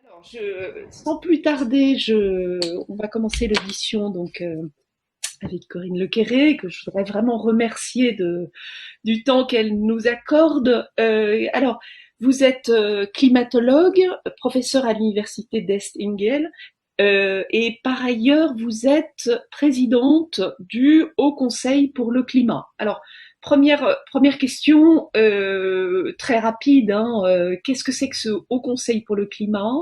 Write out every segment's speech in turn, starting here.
Alors, sans plus tarder, on va commencer l'audition avec Corinne Lequéré, que je voudrais vraiment remercier du temps qu'elle nous accorde. Alors, vous êtes climatologue, professeur à l'université d'Est-Ingel, et par ailleurs, vous êtes présidente du Haut Conseil pour le climat. Alors, première question très rapide, hein, qu'est-ce que c'est que ce Haut Conseil pour le climat?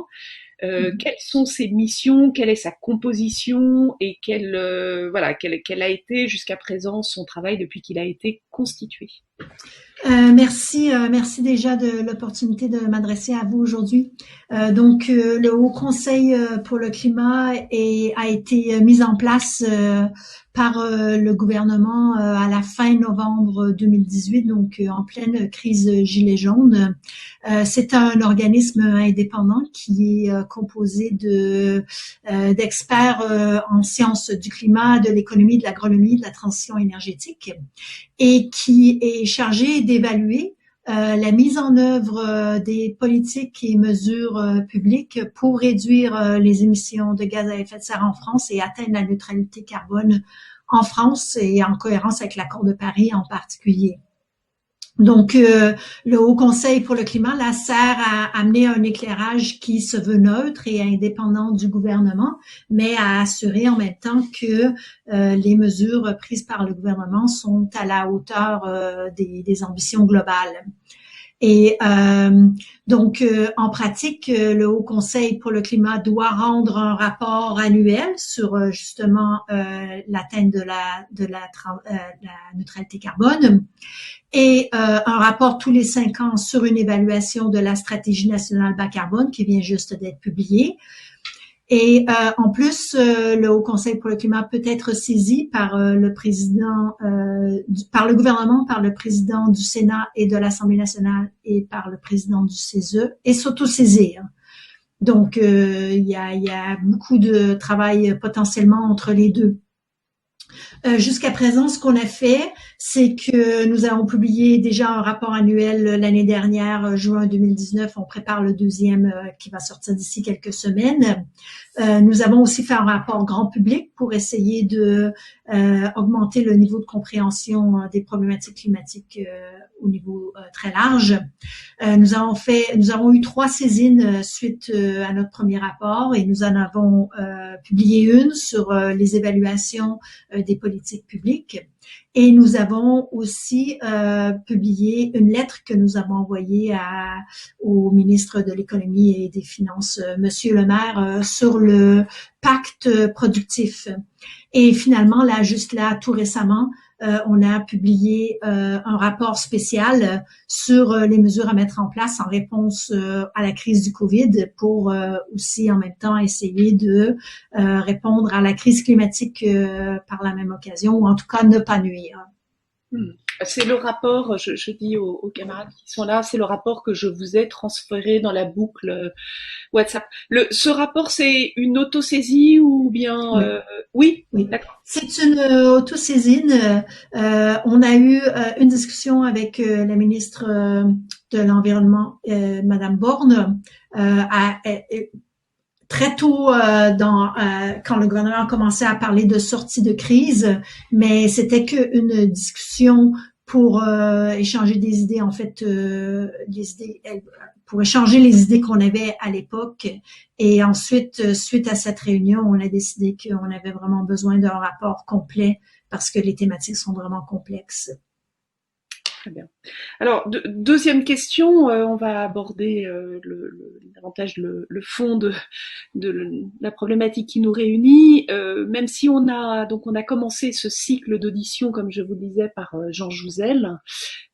Quelles sont ses missions, quelle est sa composition et quel a été jusqu'à présent son travail depuis qu'il a été constitué. Merci déjà de l'opportunité de m'adresser à vous aujourd'hui. Le Haut Conseil pour le climat a été mis en place par le gouvernement à la fin novembre 2018, en pleine crise gilet jaune. C'est un organisme indépendant qui est composé d'experts en sciences du climat, de l'économie, de l'agronomie, de la transition énergétique, et qui est chargé d'évaluer la mise en œuvre des politiques et mesures publiques pour réduire les émissions de gaz à effet de serre en France et atteindre la neutralité carbone en France et en cohérence avec l'accord de Paris en particulier. Le Haut Conseil pour le climat là, sert à amener un éclairage qui se veut neutre et indépendant du gouvernement, mais à assurer en même temps que les mesures prises par le gouvernement sont à la hauteur des ambitions globales. En pratique, le Haut Conseil pour le climat doit rendre un rapport annuel sur justement l'atteinte de la neutralité carbone et un rapport tous les 5 ans sur une évaluation de la stratégie nationale bas carbone qui vient juste d'être publiée. Et en plus, le Haut Conseil pour le climat peut être saisi par le président, par le gouvernement, par le président du Sénat et de l'Assemblée nationale et par le président du CESE et s'autosaisir. Il y a beaucoup de travail potentiellement entre les deux. Jusqu'à présent, ce qu'on a fait, c'est que nous avons publié déjà un rapport annuel l'année dernière, juin 2019. On prépare le deuxième qui va sortir d'ici quelques semaines. Nous avons aussi fait un rapport grand public pour essayer de augmenter le niveau de compréhension des problématiques climatiques au niveau très large. Nous avons eu 3 saisines suite à notre premier rapport et nous en avons publié une sur les évaluations des politiques publiques. Et nous avons aussi publié une lettre que nous avons envoyée au ministre de l'Économie et des Finances, Monsieur Le Maire, sur le pacte productif. Et finalement, là, juste là, tout récemment, on a publié un rapport spécial sur les mesures à mettre en place en réponse à la crise du Covid pour aussi en même temps essayer de répondre à la crise climatique par la même occasion, ou en tout cas ne pas nuire. C'est le rapport, je dis aux camarades qui sont là, c'est le rapport que je vous ai transféré dans la boucle WhatsApp. Ce rapport, c'est une autosaisie ou bien Oui. Oui, Oui, d'accord. c'est une autosaisine. On a eu une discussion avec la ministre de l'Environnement, Madame Borne, très tôt quand le gouvernement a commencé à parler de sortie de crise, mais c'était qu'une discussion pour échanger des idées, en fait, pour échanger les idées qu'on avait à l'époque. Et ensuite, suite à cette réunion, on a décidé qu'on avait vraiment besoin d'un rapport complet parce que les thématiques sont vraiment complexes. Très bien. Alors, deuxième question, on va aborder davantage le fond de la problématique qui nous réunit. Même si on a commencé ce cycle d'audition, comme je vous le disais, par Jean Jouzel,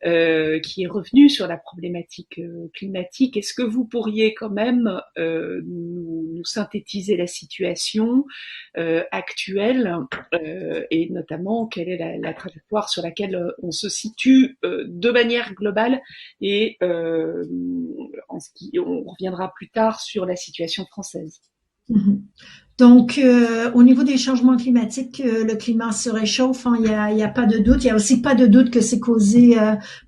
qui est revenu sur la problématique climatique. Est-ce que vous pourriez quand même nous synthétiser la situation actuelle et notamment quelle est la trajectoire sur laquelle on se situe de manière globale et on reviendra plus tard sur la situation française. Mm-hmm. Donc, au niveau des changements climatiques, le climat se réchauffe, hein, il y a pas de doute. Il y a aussi pas de doute que c'est causé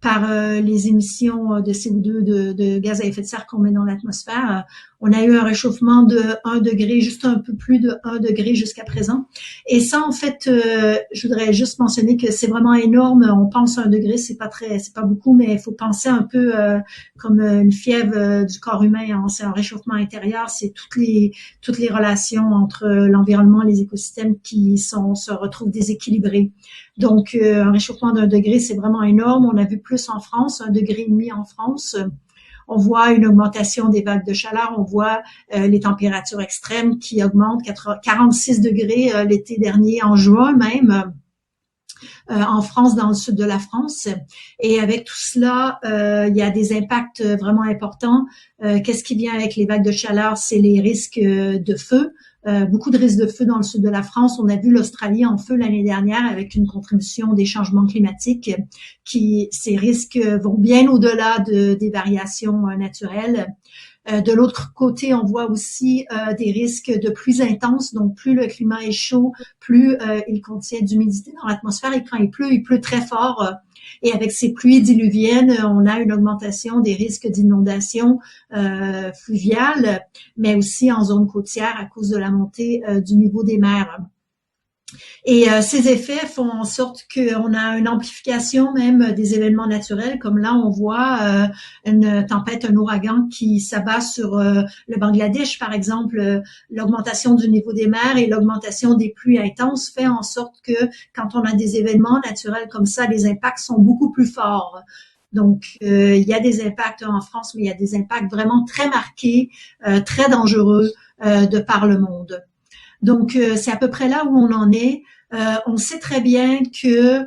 par les émissions de CO2, de gaz à effet de serre qu'on met dans l'atmosphère. On a eu un réchauffement de 1 degré, juste un peu plus de 1 degré jusqu'à présent. Et ça, en fait, je voudrais juste mentionner que c'est vraiment énorme. On pense 1 degré, c'est pas beaucoup, mais il faut penser un peu comme une fièvre du corps humain, hein. C'est un réchauffement intérieur, c'est toutes les relations entre l'environnement et les écosystèmes se retrouvent déséquilibrés. Donc, un réchauffement d'1 degré, c'est vraiment énorme. On a vu plus en France, 1,5 degré en France. On voit une augmentation des vagues de chaleur, on voit les températures extrêmes qui augmentent, 46 degrés l'été dernier, en juin même, en France, dans le sud de la France. Et avec tout cela, il y a des impacts vraiment importants. Qu'est-ce qui vient avec les vagues de chaleur? C'est les risques de feu. Beaucoup de risques de feu dans le sud de la France. On a vu l'Australie en feu l'année dernière avec une contribution des changements climatiques ces risques vont bien au-delà des variations naturelles. De l'autre côté, on voit aussi des risques de pluies intenses. Donc, plus le climat est chaud, plus il contient d'humidité dans l'atmosphère. Et quand il pleut très fort. Et avec ces pluies diluviennes, on a une augmentation des risques d'inondations fluviales, mais aussi en zone côtière à cause de la montée du niveau des mers. Et ces effets font en sorte qu'on a une amplification même des événements naturels, comme là on voit une tempête, un ouragan qui s'abat sur le Bangladesh par exemple. L'augmentation du niveau des mers et l'augmentation des pluies intenses fait en sorte que quand on a des événements naturels comme ça, les impacts sont beaucoup plus forts. Donc, il y a des impacts en France, mais il y a des impacts vraiment très marqués, très dangereux de par le monde. Donc, c'est à peu près là où on en est. On sait très bien que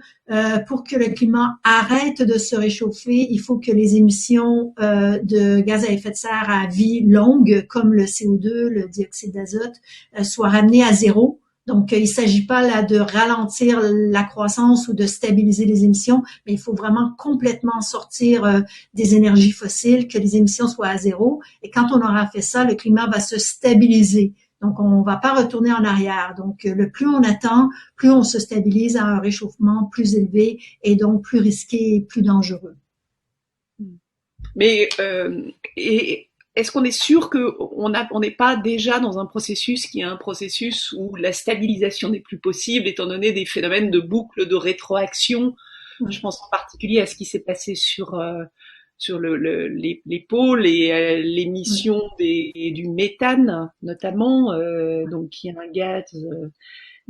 pour que le climat arrête de se réchauffer, il faut que les émissions de gaz à effet de serre à vie longue, comme le CO2, le dioxyde d'azote, soient ramenées à zéro. Donc, il ne s'agit pas là de ralentir la croissance ou de stabiliser les émissions, mais il faut vraiment complètement sortir des énergies fossiles, que les émissions soient à zéro. Et quand on aura fait ça, le climat va se stabiliser. Donc, on va pas retourner en arrière. Donc, le plus on attend, plus on se stabilise à un réchauffement plus élevé et donc plus risqué et plus dangereux. Mais est-ce qu'on est sûr qu'on n'est pas déjà dans un processus qui est un processus où la stabilisation n'est plus possible, étant donné des phénomènes de boucle, de rétroaction? Je pense en particulier à ce qui s'est passé sur les pôles et l'émission du méthane notamment, donc qui est un gaz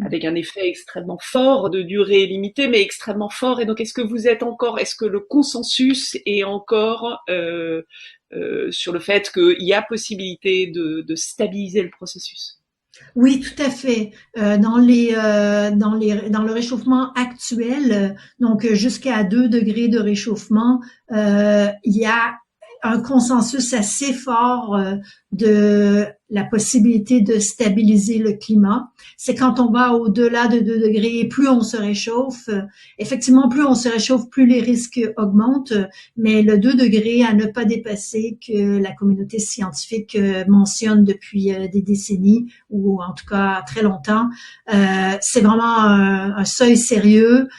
avec un effet extrêmement fort, de durée limitée, mais extrêmement fort. Et donc, est-ce que le consensus est encore sur le fait qu'il y a possibilité de stabiliser le processus? Oui, tout à fait. Dans le réchauffement actuel, donc jusqu'à 2 degrés de réchauffement, il y a un consensus assez fort de la possibilité de stabiliser le climat. C'est quand on va au-delà de 2 degrés, plus on se réchauffe. Effectivement, plus on se réchauffe, plus les risques augmentent, mais le 2 degrés à ne pas dépasser que la communauté scientifique mentionne depuis des décennies, ou en tout cas très longtemps, c'est vraiment un seuil sérieux.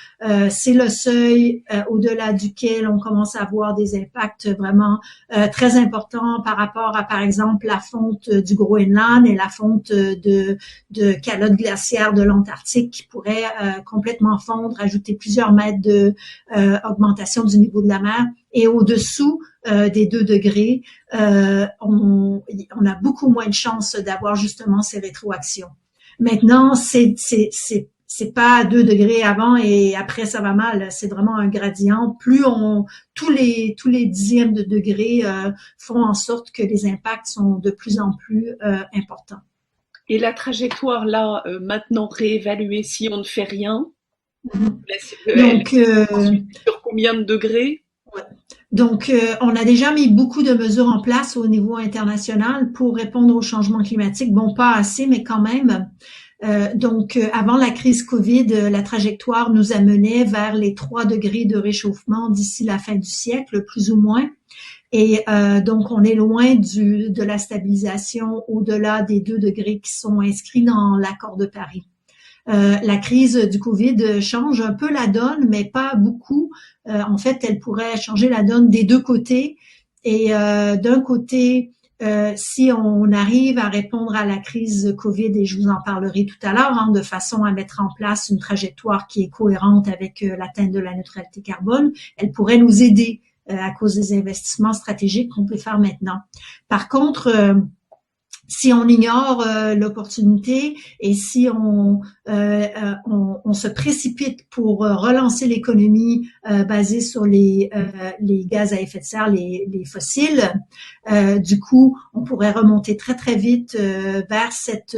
C'est le seuil au-delà duquel on commence à avoir des impacts vraiment très importants par rapport à, par exemple, la fonte du Groenland et la fonte de calottes glaciaires de l'Antarctique qui pourraient complètement fondre, ajouter plusieurs mètres de augmentation du niveau de la mer. Et au-dessous des 2 degrés, on a beaucoup moins de chances d'avoir justement ces rétroactions. Maintenant, c'est pas 2 degrés avant et après ça va mal. C'est vraiment un gradient. Tous les dixièmes de degrés font en sorte que les impacts sont de plus en plus importants. Et la trajectoire là, maintenant réévaluée si on ne fait rien, Donc, sur combien de degrés? Ouais. Donc, on a déjà mis beaucoup de mesures en place au niveau international pour répondre au changement climatique. Bon, pas assez, mais quand même. Donc, avant la crise COVID, la trajectoire nous amenait vers les 3 degrés de réchauffement d'ici la fin du siècle, plus ou moins. Et donc, on est loin de la stabilisation au-delà des 2 degrés qui sont inscrits dans l'accord de Paris. La crise du Covid change un peu la donne, mais pas beaucoup. En fait, elle pourrait changer la donne des 2 côtés. Et d'un côté, si on arrive à répondre à la crise Covid, et je vous en parlerai tout à l'heure, de façon à mettre en place une trajectoire qui est cohérente avec l'atteinte de la neutralité carbone, elle pourrait nous aider à cause des investissements stratégiques qu'on peut faire maintenant. Par contre, si on ignore l'opportunité et si on se précipite pour relancer l'économie basée sur les gaz à effet de serre, les fossiles, du coup, on pourrait remonter très très vite vers cette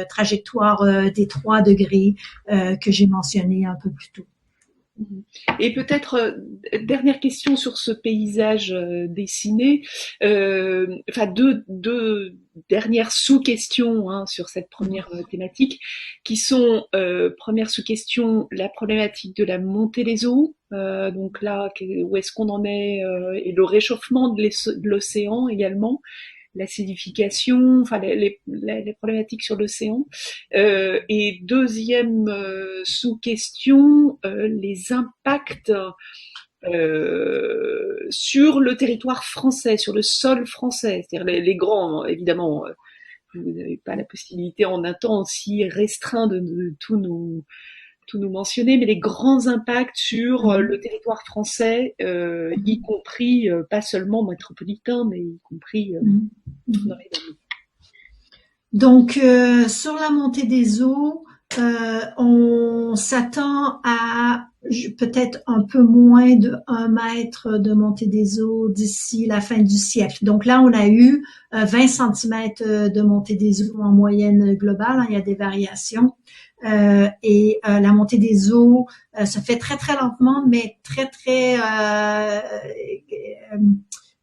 trajectoire des 3 degrés que j'ai mentionné un peu plus tôt. Et peut-être, dernière question sur ce paysage dessiné, enfin deux dernières sous-questions sur cette première thématique, qui sont, première sous-question, la problématique de la montée des eaux, donc là, où est-ce qu'on en est, et le réchauffement de l'océan également, l'acidification, enfin les problématiques sur l'océan. Et deuxième sous-question, les impacts sur le territoire français, sur le sol français, c'est-à-dire les grands, évidemment, vous n'avez pas la possibilité en un temps aussi restreint de tout nous mentionner, mais les grands impacts sur le territoire français, y compris pas seulement métropolitain, mais y compris dans les domaines. Donc, sur la montée des eaux, on s'attend à peut-être un peu moins de 1 mètre de montée des eaux d'ici la fin du siècle. Donc là, on a eu 20 cm de montée des eaux en moyenne globale. Il y a des variations. Et la montée des eaux se fait très, très lentement, mais très, très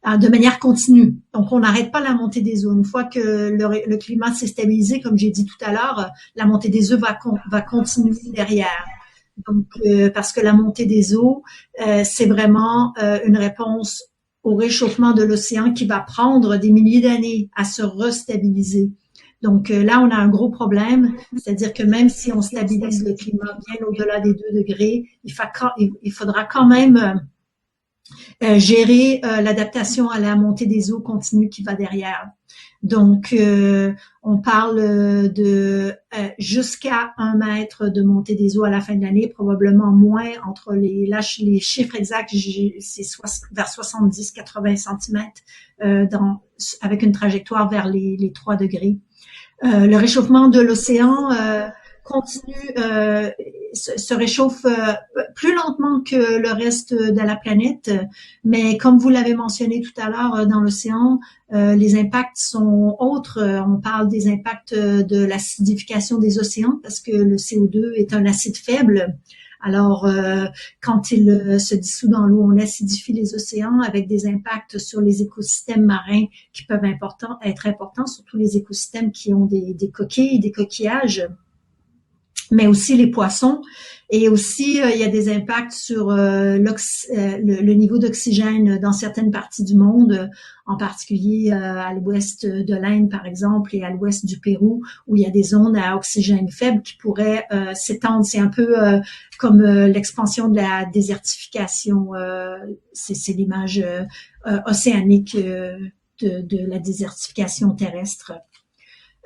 de manière continue. Donc, on n'arrête pas la montée des eaux. Une fois que le climat s'est stabilisé, comme j'ai dit tout à l'heure, la montée des eaux va continuer derrière. Donc, parce que la montée des eaux, c'est vraiment une réponse au réchauffement de l'océan qui va prendre des milliers d'années à se restabiliser. Donc là, on a un gros problème, c'est-à-dire que même si on stabilise le climat bien au-delà des 2 degrés, il faudra quand même gérer l'adaptation à la montée des eaux continue qui va derrière. Donc, on parle de jusqu'à 1 mètre de montée des eaux à la fin de l'année, probablement moins entre les chiffres exacts, c'est vers 70-80 cm avec une trajectoire vers les 3 degrés. Le réchauffement de l'océan continue, se réchauffe plus lentement que le reste de la planète, mais comme vous l'avez mentionné tout à l'heure, dans l'océan, les impacts sont autres. On parle des impacts de l'acidification des océans parce que le CO2 est un acide faible. Alors, quand il se dissout dans l'eau, on acidifie les océans avec des impacts sur les écosystèmes marins qui peuvent être importants, surtout les écosystèmes qui ont des coquilles, des coquillages, mais aussi les poissons. Et aussi, il y a des impacts sur le niveau d'oxygène dans certaines parties du monde, en particulier à l'ouest de l'Inde, par exemple, et à l'ouest du Pérou, où il y a des zones à oxygène faible qui pourraient s'étendre. C'est un peu comme l'expansion de la désertification. C'est l'image océanique de la désertification terrestre.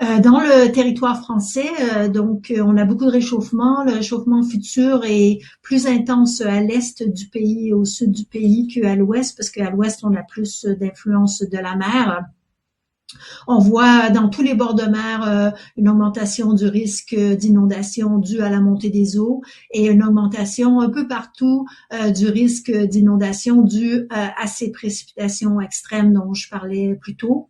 Dans le territoire français, donc on a beaucoup de réchauffement. Le réchauffement futur est plus intense à l'est du pays et au sud du pays qu'à l'ouest, parce qu'à l'ouest, on a plus d'influence de la mer. On voit dans tous les bords de mer une augmentation du risque d'inondation due à la montée des eaux et une augmentation un peu partout du risque d'inondation due à ces précipitations extrêmes dont je parlais plus tôt.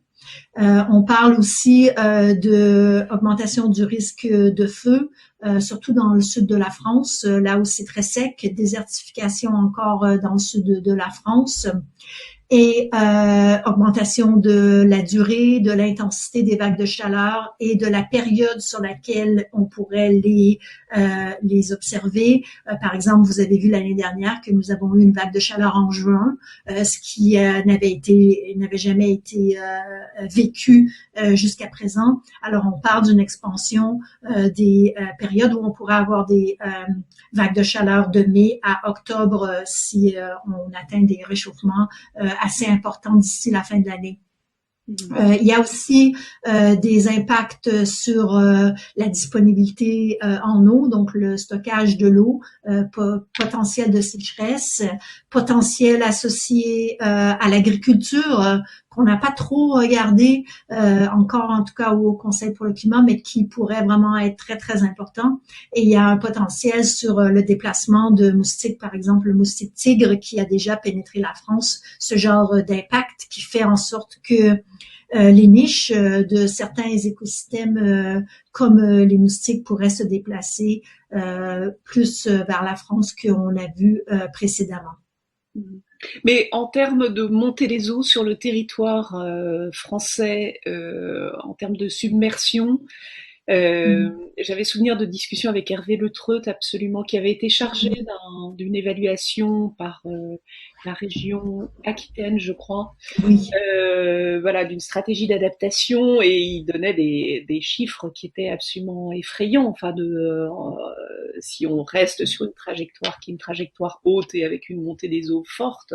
On parle aussi de augmentation du risque de feu, surtout dans le sud de la France, là où c'est très sec, désertification encore dans le sud de la France, et augmentation de la durée, de l'intensité des vagues de chaleur et de la période sur laquelle on pourrait les les observer. Par exemple, vous avez vu l'année dernière que nous avons eu une vague de chaleur en juin, ce qui n'avait jamais été vécu jusqu'à présent. Alors, on parle d'une expansion des périodes où on pourrait avoir des vagues de chaleur de mai à octobre si on atteint des réchauffements assez importants d'ici la fin de l'année. Il y a aussi des impacts sur la disponibilité en eau, donc le stockage de l'eau, potentiel de sécheresse, potentiel associé à l'agriculture, qu'on n'a pas trop regardé encore, en tout cas au Conseil pour le climat, mais qui pourrait vraiment être très, très important. Et il y a un potentiel sur le déplacement de moustiques, par exemple le moustique tigre qui a déjà pénétré la France, ce genre d'impact qui fait en sorte que les niches de certains écosystèmes comme les moustiques pourraient se déplacer plus vers la France qu'on a vu précédemment. Mais en termes de montée des eaux sur le territoire français, en termes de submersion, j'avais souvenir de discussions avec Hervé Le Treut, absolument, qui avait été chargé d'une évaluation par la région Aquitaine, je crois, Oui. voilà, d'une stratégie d'adaptation, et il donnait des chiffres qui étaient absolument effrayants. Enfin, si on reste sur une trajectoire qui est une trajectoire haute et avec une montée des eaux forte,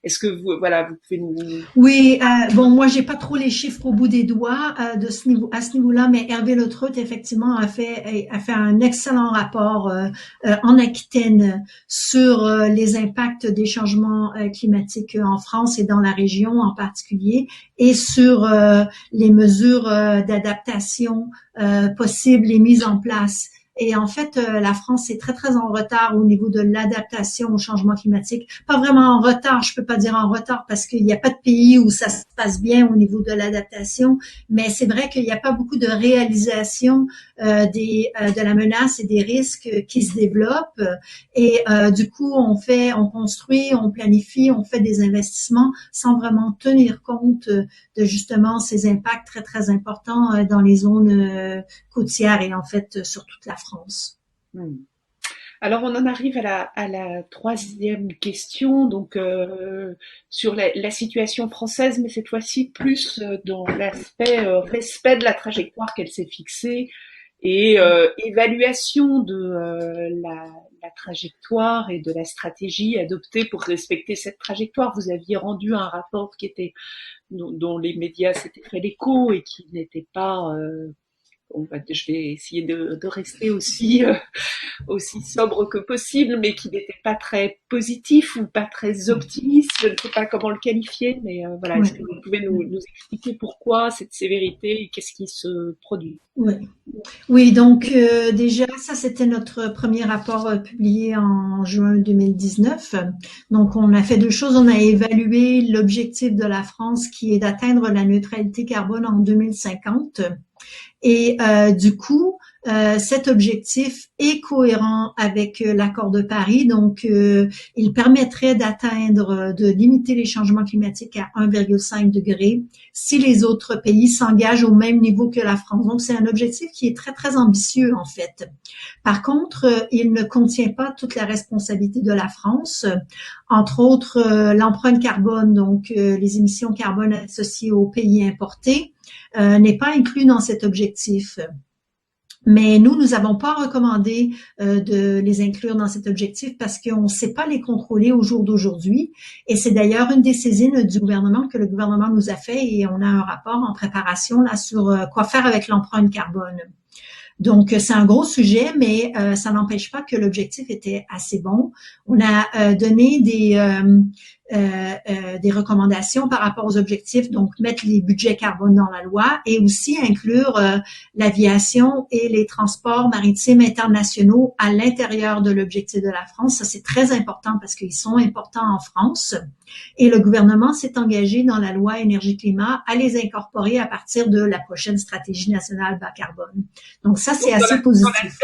est-ce que vous pouvez nous... Oui, bon, moi, j'ai pas trop les chiffres au bout des doigts à ce niveau-là, mais Hervé Le Treut, effectivement, a fait un excellent rapport en Aquitaine sur les impacts des changements climatiques en France et dans la région en particulier, et sur les mesures d'adaptation possibles et mises en place. Et en fait, la France est très, très en retard au niveau de l'adaptation au changement climatique. Pas vraiment en retard, je peux pas dire en retard parce qu'il n'y a pas de pays où ça se passe bien au niveau de l'adaptation, mais c'est vrai qu'il n'y a pas beaucoup de réalisation de la menace et des risques qui se développent. Et du coup, on construit, on planifie, on fait des investissements sans vraiment tenir compte de justement ces impacts très, très importants dans les zones côtières et en fait sur toute la France. Alors on en arrive à la troisième question, donc sur la situation française, mais cette fois-ci plus dans l'aspect respect de la trajectoire qu'elle s'est fixée et évaluation de la trajectoire et de la stratégie adoptée pour respecter cette trajectoire. Vous aviez rendu un rapport dont les médias s'étaient fait l'écho et qui n'était pas... je vais essayer de rester aussi sobre que possible, mais qui n'était pas très positif ou pas très optimiste. Je ne sais pas comment le qualifier, mais voilà. Est-ce que vous pouvez nous expliquer pourquoi cette sévérité et qu'est-ce qui se produit? Oui, donc déjà, ça c'était notre premier rapport publié en juin 2019. Donc on a fait deux choses. On a évalué l'objectif de la France qui est d'atteindre la neutralité carbone en 2050. Et du coup, cet objectif est cohérent avec l'accord de Paris. Donc, il permettrait de limiter les changements climatiques à 1,5 degré si les autres pays s'engagent au même niveau que la France. Donc, c'est un objectif qui est très, très ambitieux, en fait. Par contre, il ne contient pas toute la responsabilité de la France. Entre autres, l'empreinte carbone, donc les émissions carbone associées aux pays importés, n'est pas inclus dans cet objectif. Mais nous n'avons pas recommandé de les inclure dans cet objectif parce qu'on ne sait pas les contrôler au jour d'aujourd'hui. Et c'est d'ailleurs une des saisines du gouvernement que le gouvernement nous a fait et on a un rapport en préparation là sur quoi faire avec l'empreinte carbone. Donc, c'est un gros sujet, mais ça n'empêche pas que l'objectif était assez bon. On a donné des recommandations par rapport aux objectifs, donc mettre les budgets carbone dans la loi et aussi inclure l'aviation et les transports maritimes internationaux à l'intérieur de l'objectif de la France. Ça, c'est très important parce qu'ils sont importants en France. Et le gouvernement s'est engagé dans la loi énergie-climat à les incorporer à partir de la prochaine stratégie nationale bas carbone. Donc ça, c'est assez positif.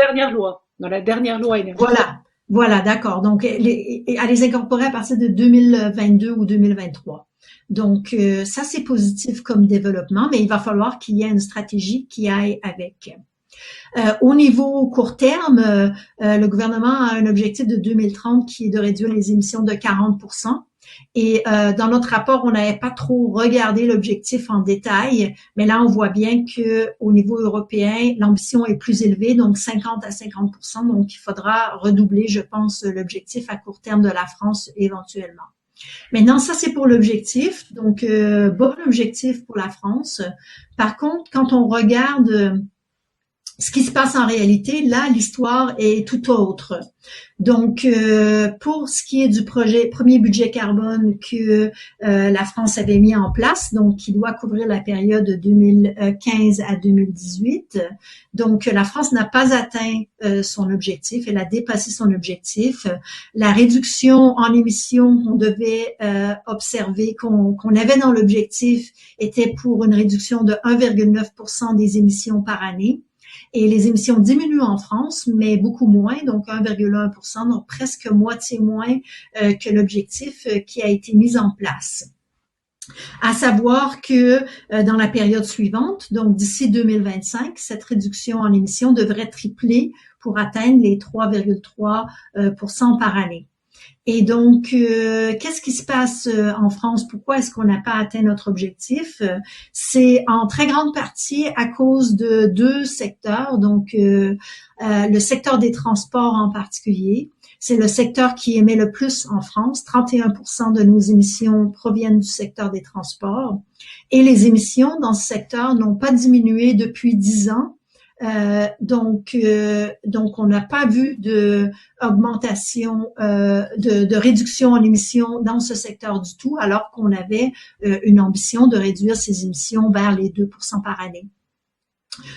Dans la dernière loi énergie. Voilà, d'accord. Donc, à les incorporer à partir de 2022 ou 2023. Donc, ça, c'est positif comme développement, mais il va falloir qu'il y ait une stratégie qui aille avec. Au niveau court terme, le gouvernement a un objectif de 2030 qui est de réduire les émissions de 40%. Et dans notre rapport, on n'avait pas trop regardé l'objectif en détail, mais là, on voit bien que au niveau européen, l'ambition est plus élevée, donc 50 à 50%. Donc, il faudra redoubler, je pense, l'objectif à court terme de la France éventuellement. Maintenant, ça, c'est pour l'objectif. Donc, bon objectif pour la France. Par contre, quand on regarde ce qui se passe en réalité, là, l'histoire est tout autre. Donc, pour ce qui est du premier budget carbone que la France avait mis en place, donc qui doit couvrir la période de 2015 à 2018, donc la France n'a pas atteint son objectif, elle a dépassé son objectif. La réduction en émissions qu'on devait observer, qu'on avait dans l'objectif, était pour une réduction de 1,9% des émissions par année. Et les émissions diminuent en France, mais beaucoup moins, donc 1,1%, donc presque moitié moins que l'objectif qui a été mis en place. À savoir que dans la période suivante, donc d'ici 2025, cette réduction en émissions devrait tripler pour atteindre les 3,3% par année. Et donc, qu'est-ce qui se passe en France? Pourquoi est-ce qu'on n'a pas atteint notre objectif? C'est en très grande partie à cause de deux secteurs. Donc, le secteur des transports en particulier. C'est le secteur qui émet le plus en France. 31% de nos émissions proviennent du secteur des transports. Et les émissions dans ce secteur n'ont pas diminué depuis 10 ans. Donc, on n'a pas vu de augmentation, de réduction en émissions dans ce secteur du tout, alors qu'on avait une ambition de réduire ces émissions vers les 2% par année.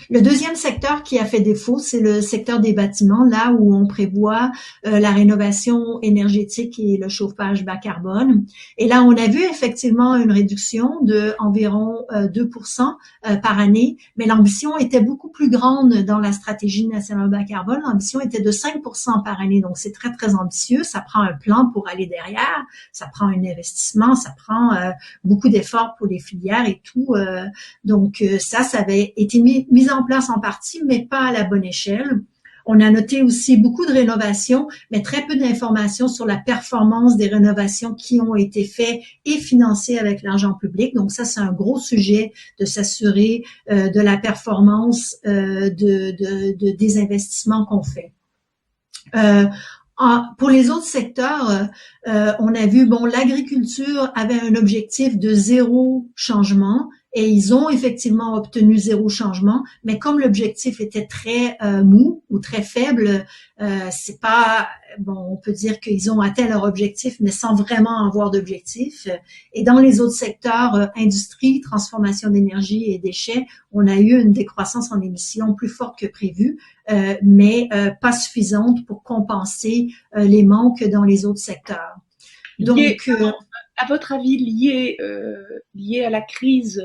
Le deuxième secteur qui a fait défaut, c'est le secteur des bâtiments, là où on prévoit la rénovation énergétique et le chauffage bas carbone. Et là, on a vu effectivement une réduction de environ 2% par année, mais l'ambition était beaucoup plus grande dans la stratégie nationale bas carbone. L'ambition était de 5% par année, donc c'est très, très ambitieux. Ça prend un plan pour aller derrière, ça prend un investissement, ça prend beaucoup d'efforts pour les filières et tout. Donc ça avait été mis en place en partie, mais pas à la bonne échelle. On a noté aussi beaucoup de rénovations, mais très peu d'informations sur la performance des rénovations qui ont été faites et financées avec l'argent public. Donc ça, c'est un gros sujet de s'assurer de la performance des investissements qu'on fait. Pour les autres secteurs, on a vu, l'agriculture avait un objectif de 0 changement. Et ils ont effectivement obtenu 0 changement, mais comme l'objectif était très mou ou très faible, c'est pas on peut dire qu'ils ont atteint leur objectif, mais sans vraiment avoir d'objectif. Et dans les autres secteurs, industrie, transformation d'énergie et déchets, on a eu une décroissance en émissions plus forte que prévu, mais pas suffisante pour compenser les manques dans les autres secteurs. Donc, à votre avis, lié à la crise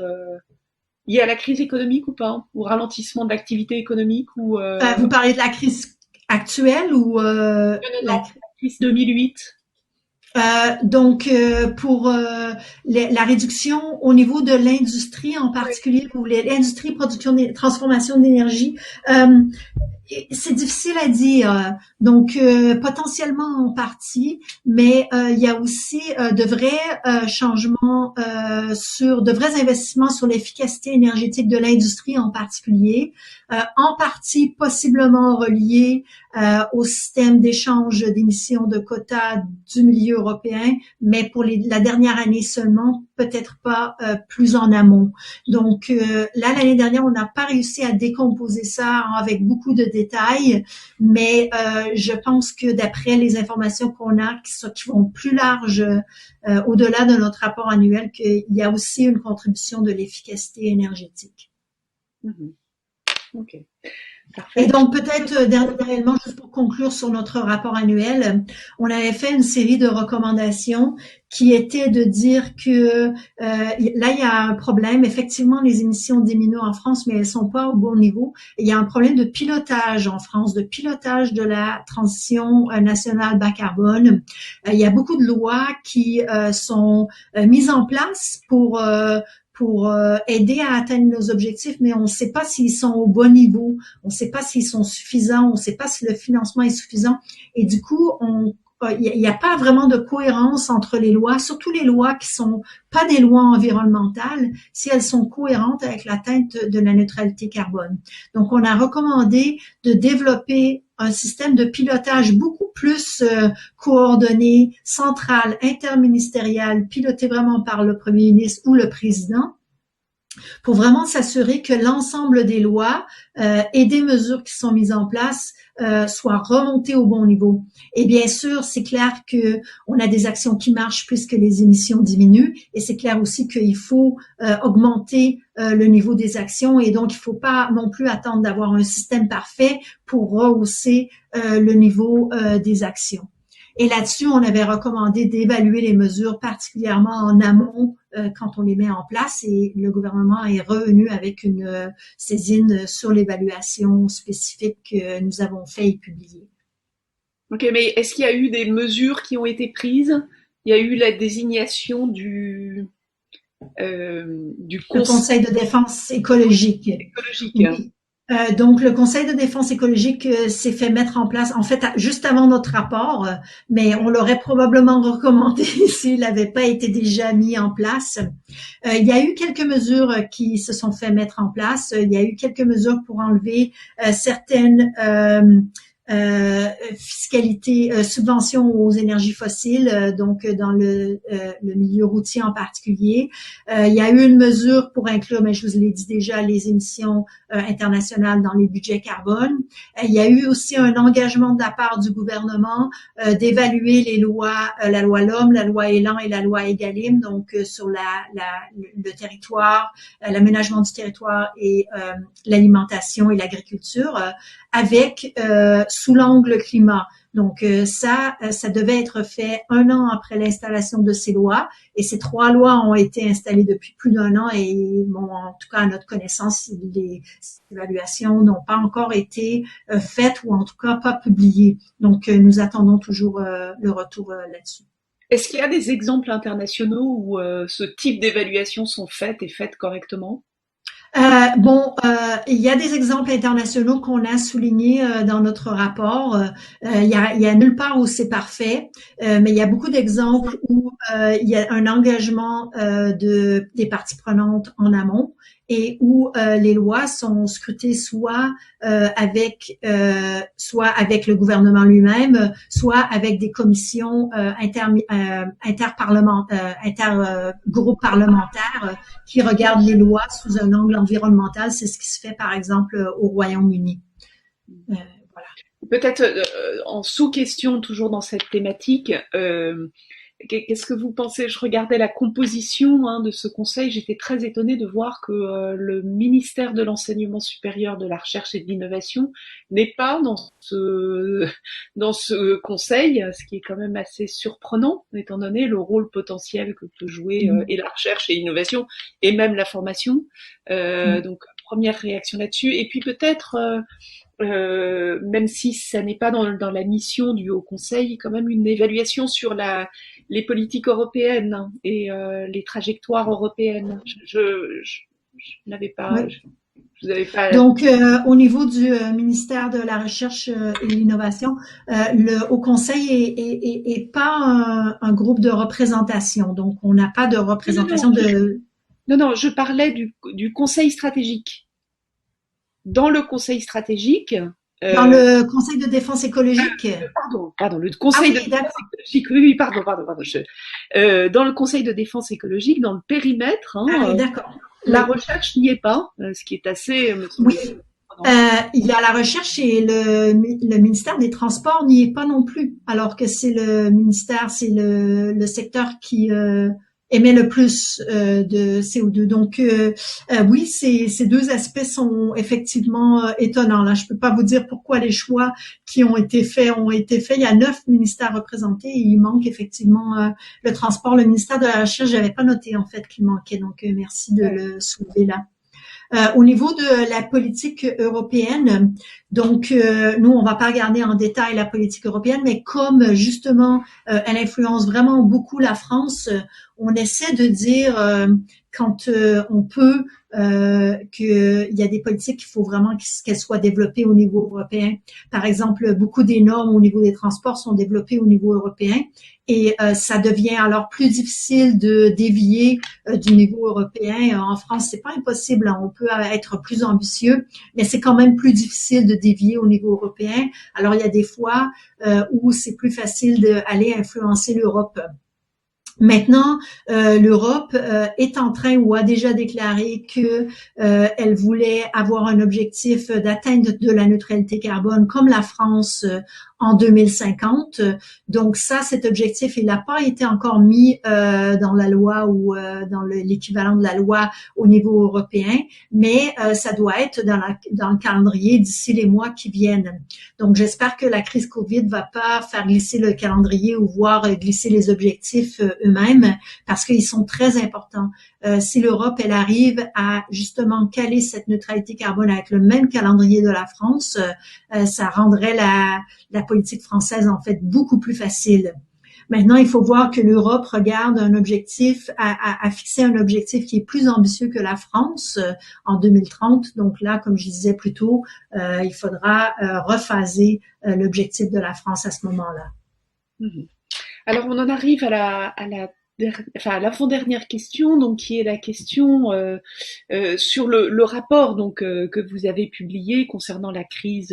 économique ou pas, au ralentissement de l'activité économique ou vous parlez de la crise actuelle ou non, la crise 2008? Pour la réduction au niveau de l'industrie en particulier, ou l'industrie production transformation d'énergie, c'est difficile à dire. Donc, potentiellement en partie, mais il y a aussi de vrais changements de vrais investissements sur l'efficacité énergétique de l'industrie en particulier, en partie possiblement reliés au système d'échange d'émissions de quotas du milieu européen, mais pour la dernière année seulement, peut-être pas plus en amont. Donc là, l'année dernière, on n'a pas réussi à décomposer ça avec beaucoup de détails, mais je pense que d'après les informations qu'on a, qui vont plus larges au-delà de notre rapport annuel, qu'il y a aussi une contribution de l'efficacité énergétique. Mm-hmm. OK. Parfait. Et donc, peut-être dernièrement, juste pour conclure sur notre rapport annuel, on avait fait une série de recommandations qui étaient de dire que là, il y a un problème. Effectivement, les émissions diminuent en France, mais elles sont pas au bon niveau. Il y a un problème de pilotage en France, de pilotage de la transition nationale bas carbone. Il y a beaucoup de lois qui sont mises en place pour pour aider à atteindre nos objectifs, mais on ne sait pas s'ils sont au bon niveau, on ne sait pas s'ils sont suffisants, on ne sait pas si le financement est suffisant. Et du coup, il n'y a pas vraiment de cohérence entre les lois, surtout les lois qui sont pas des lois environnementales, si elles sont cohérentes avec l'atteinte de la neutralité carbone. Donc, on a recommandé de développer un système de pilotage beaucoup plus coordonné, central, interministériel, piloté vraiment par le premier ministre ou le président, pour vraiment s'assurer que l'ensemble des lois et des mesures qui sont mises en place soient remontées au bon niveau. Et bien sûr, c'est clair que on a des actions qui marchent puisque les émissions diminuent, et c'est clair aussi qu'il faut augmenter le niveau des actions, et donc il ne faut pas non plus attendre d'avoir un système parfait pour rehausser le niveau des actions. Et là-dessus, on avait recommandé d'évaluer les mesures particulièrement en amont quand on les met en place, et le gouvernement est revenu avec une saisine sur l'évaluation spécifique que nous avons fait et publiée. Ok, mais est-ce qu'il y a eu des mesures qui ont été prises? Il y a eu la désignation du Le Conseil de défense écologique. écologique. Oui. Donc, le Conseil de défense écologique s'est fait mettre en place, en fait, juste avant notre rapport, mais on l'aurait probablement recommandé s'il n'avait pas été déjà mis en place. Il y a eu quelques mesures qui se sont fait mettre en place. Il y a eu quelques mesures pour enlever certaines fiscalité, subventions aux énergies fossiles, donc dans le milieu routier en particulier. Il y a eu une mesure pour inclure, mais je vous l'ai dit déjà, les émissions internationales dans les budgets carbone. Il y a eu aussi un engagement de la part du gouvernement d'évaluer les lois, la loi LOM, la loi Élan et la loi Egalim, donc sur le territoire, l'aménagement du territoire et l'alimentation et l'agriculture, avec sous l'angle climat. Donc ça devait être fait 1 an après l'installation de ces lois, et ces 3 lois ont été installées depuis plus d'1 an, et bon, en tout cas à notre connaissance, les évaluations n'ont pas encore été faites, ou en tout cas pas publiées. Donc nous attendons toujours le retour là-dessus. Est-ce qu'il y a des exemples internationaux où ce type d'évaluation sont faites et faites correctement? Il y a des exemples internationaux qu'on a soulignés dans notre rapport. Il y a nulle part où c'est parfait, mais il y a beaucoup d'exemples où il y a un engagement des parties prenantes en amont, et où les lois sont scrutées soit avec le gouvernement lui-même, soit avec des commissions intergroupes parlementaires qui regardent les lois sous un angle environnemental. C'est ce qui se fait par exemple au Royaume-Uni. Voilà. Peut-être en sous-question, toujours dans cette thématique, qu'est-ce que vous pensez? Je regardais la composition de ce conseil, j'étais très étonnée de voir que le ministère de l'Enseignement supérieur, de la Recherche et de l'Innovation n'est pas dans ce conseil, ce qui est quand même assez surprenant, étant donné le rôle potentiel que peut jouer et la recherche et l'innovation, et même la formation. Donc, première réaction là-dessus. Et puis peut-être... même si ça n'est pas dans la mission du Haut Conseil, quand même une évaluation sur les politiques européennes et les trajectoires européennes. Je n'avais pas. Oui. Je vous avais pas. Donc, au niveau du ministère de la Recherche et de l'Innovation, le Haut Conseil est pas un groupe de représentation. Donc, on n'a pas de représentation Non, je parlais du Conseil stratégique. Dans le Conseil stratégique. Dans le Conseil de défense écologique. Pardon, le Conseil de défense écologique. Oui, pardon. Dans le Conseil de défense écologique, dans le périmètre, d'accord. La recherche n'y est pas, ce qui est assez. Oui. Il y a la recherche, et le ministère des Transports n'y est pas non plus, alors que c'est le secteur qui émet le plus de CO2. Donc oui, ces 2 aspects sont effectivement étonnants. Là, je peux pas vous dire pourquoi les choix qui ont été faits ont été faits. Il y a 9 ministères représentés, et il manque effectivement le transport. Le ministère de la Recherche, j'avais pas noté en fait qu'il manquait, donc merci de le soulever là. Au niveau de la politique européenne, donc nous, on va pas regarder en détail la politique européenne, mais comme justement elle influence vraiment beaucoup la France, on essaie de dire quand on peut qu'il y a des politiques qu'il faut vraiment qu'elles soient développées au niveau européen. Par exemple, beaucoup des normes au niveau des transports sont développées au niveau européen et ça devient alors plus difficile de dévier du niveau européen. En France, c'est pas impossible, hein, on peut être plus ambitieux, mais c'est quand même plus difficile de dévier au niveau européen. Alors, il y a des fois où c'est plus facile d'aller influencer l'Europe. Maintenant, l'Europe est en train ou a déjà déclaré que elle voulait avoir un objectif d'atteinte de la neutralité carbone comme la France en 2050. Donc ça, cet objectif, il n'a pas été encore mis dans la loi ou dans l'équivalent de la loi au niveau européen, mais ça doit être dans le calendrier d'ici les mois qui viennent. Donc j'espère que la crise Covid va pas faire glisser le calendrier ou voir glisser les objectifs eux-mêmes parce qu'ils sont très importants. Si l'Europe, elle arrive à justement caler cette neutralité carbone avec le même calendrier de la France, ça rendrait la politique française en fait beaucoup plus facile. Maintenant, il faut voir que l'Europe regarde un objectif, à fixer un objectif qui est plus ambitieux que la France en 2030. Donc là, comme je disais plus tôt, il faudra rephaser l'objectif de la France à ce moment-là. Mhm. Alors, on en arrive à l'avant-dernière question, donc qui est la question sur le rapport donc que vous avez publié concernant la crise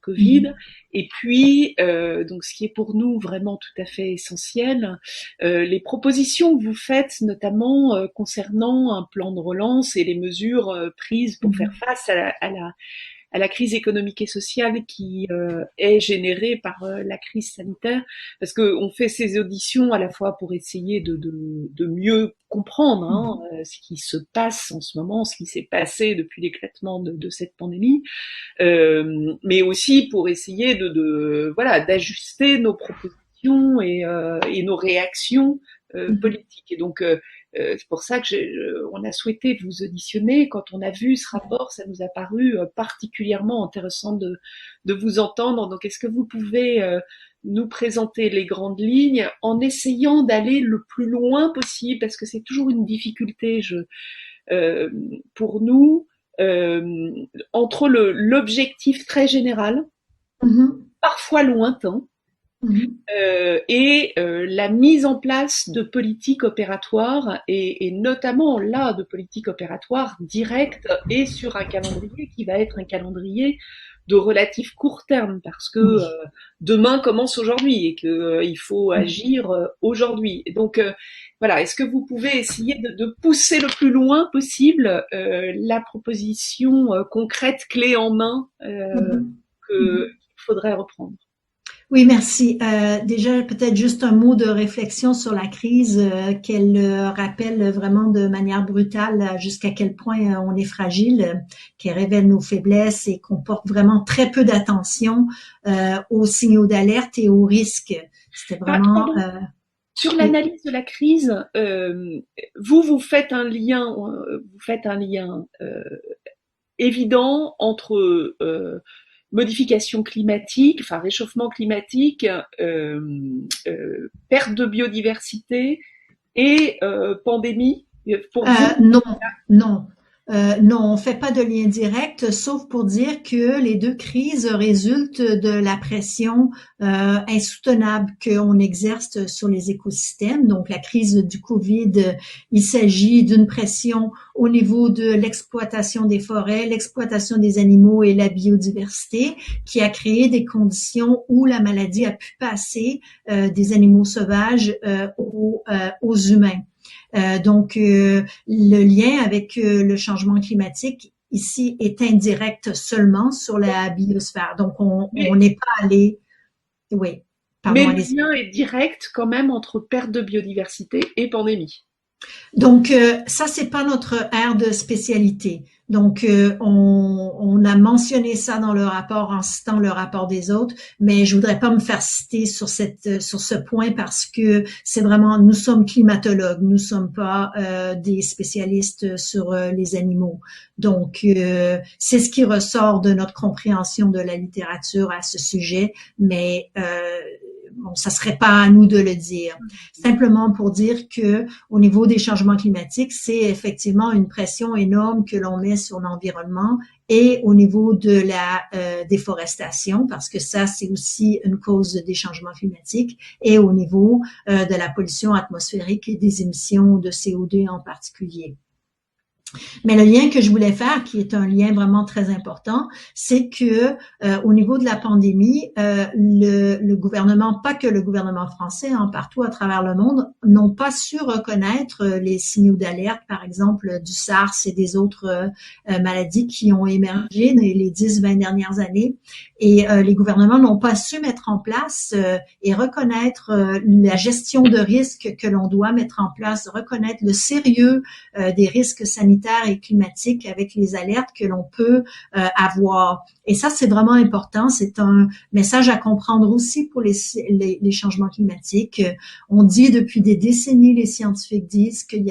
Covid, et puis donc ce qui est pour nous vraiment tout à fait essentiel, les propositions que vous faites, notamment concernant un plan de relance et les mesures prises pour faire face à la crise économique et sociale qui est générée par la crise sanitaire, parce que on fait ces auditions à la fois pour essayer de mieux comprendre ce qui se passe en ce moment, ce qui s'est passé depuis l'éclatement de cette pandémie, mais aussi pour essayer voilà, d'ajuster nos propositions et nos réactions politiques. Et donc c'est pour ça que on a souhaité vous auditionner. Quand on a vu ce rapport, ça nous a paru particulièrement intéressant de vous entendre. Donc, est-ce que vous pouvez nous présenter les grandes lignes en essayant d'aller le plus loin possible, parce que c'est toujours une difficulté pour nous, entre l'objectif très général, parfois lointain, et la mise en place de politiques opératoires et notamment là de politiques opératoires directes et sur un calendrier qui va être un calendrier de relatif court terme parce que demain commence aujourd'hui et que il faut agir aujourd'hui. Et donc voilà, est-ce que vous pouvez essayer de pousser le plus loin possible la proposition concrète clé en main qu'il faudrait reprendre? Oui, merci. Déjà, peut-être juste un mot de réflexion sur la crise, qu'elle rappelle vraiment de manière brutale jusqu'à quel point on est fragile, qu'elle révèle nos faiblesses et qu'on porte vraiment très peu d'attention aux signaux d'alerte et aux risques. C'était vraiment... Sur l'analyse de la crise, vous faites un lien, évident entre modification climatique, enfin réchauffement climatique, perte de biodiversité et pandémie. Pour vous? Non. Non, on fait pas de lien direct, sauf pour dire que les deux crises résultent de la pression insoutenable qu'on exerce sur les écosystèmes. Donc, la crise du Covid, il s'agit d'une pression au niveau de l'exploitation des forêts, l'exploitation des animaux et la biodiversité, qui a créé des conditions où la maladie a pu passer des animaux sauvages aux humains. Donc, le lien avec le changement climatique ici est indirect seulement sur la biosphère. Donc, on n'est pas allé... Oui. Mais le lien est direct quand même entre perte de biodiversité et pandémie. Donc, ça, c'est pas notre aire de spécialité. Donc, on a mentionné ça dans le rapport en citant le rapport des autres, mais je voudrais pas me faire citer sur ce point parce que c'est vraiment, nous sommes climatologues, nous sommes pas des spécialistes sur les animaux. Donc, c'est ce qui ressort de notre compréhension de la littérature à ce sujet, mais bon, ça serait pas à nous de le dire. Simplement pour dire que au niveau des changements climatiques, c'est effectivement une pression énorme que l'on met sur l'environnement et au niveau de la déforestation, parce que ça, c'est aussi une cause des changements climatiques, et au niveau de la pollution atmosphérique et des émissions de CO2 en particulier. Mais le lien que je voulais faire, qui est un lien vraiment très important, c'est que au niveau de la pandémie, le gouvernement, pas que le gouvernement français, hein, partout à travers le monde, n'ont pas su reconnaître les signaux d'alerte, par exemple du SARS et des autres maladies qui ont émergé dans les 10-20 dernières années. Et les gouvernements n'ont pas su mettre en place et reconnaître la gestion de risques que l'on doit mettre en place, reconnaître le sérieux des risques sanitaires et climatiques avec les alertes que l'on peut avoir. Et ça, c'est vraiment important. C'est un message à comprendre aussi pour les changements climatiques. On dit depuis des décennies, les scientifiques disent qu'il y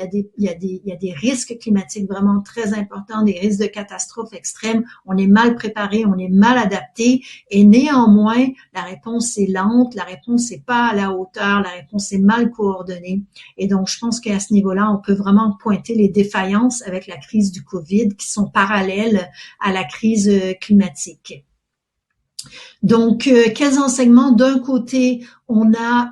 a des risques climatiques vraiment très importants, des risques de catastrophes extrêmes. On est mal préparé, on est mal adapté. Et néanmoins, la réponse est lente, la réponse n'est pas à la hauteur, la réponse est mal coordonnée. Et donc, je pense qu'à ce niveau-là, on peut vraiment pointer les défaillances avec la crise du COVID qui sont parallèles à la crise climatique. Donc, quels enseignements? D'un côté, on a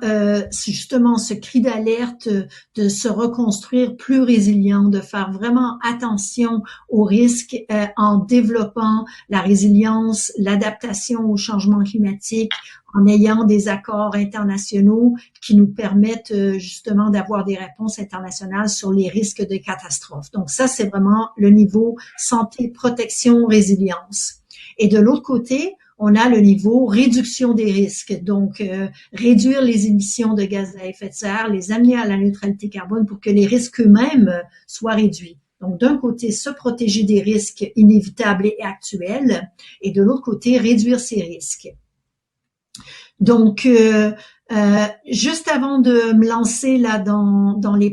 justement ce cri d'alerte de se reconstruire plus résilient, de faire vraiment attention aux risques en développant la résilience, l'adaptation au changement climatique, en ayant des accords internationaux qui nous permettent justement d'avoir des réponses internationales sur les risques de catastrophes. Donc ça, c'est vraiment le niveau santé, protection, résilience. Et de l'autre côté, on a le niveau réduction des risques, donc réduire les émissions de gaz à effet de serre, les amener à la neutralité carbone pour que les risques eux-mêmes soient réduits. Donc d'un côté, se protéger des risques inévitables et actuels, et de l'autre côté, réduire ces risques. Donc, juste avant de me lancer là dans les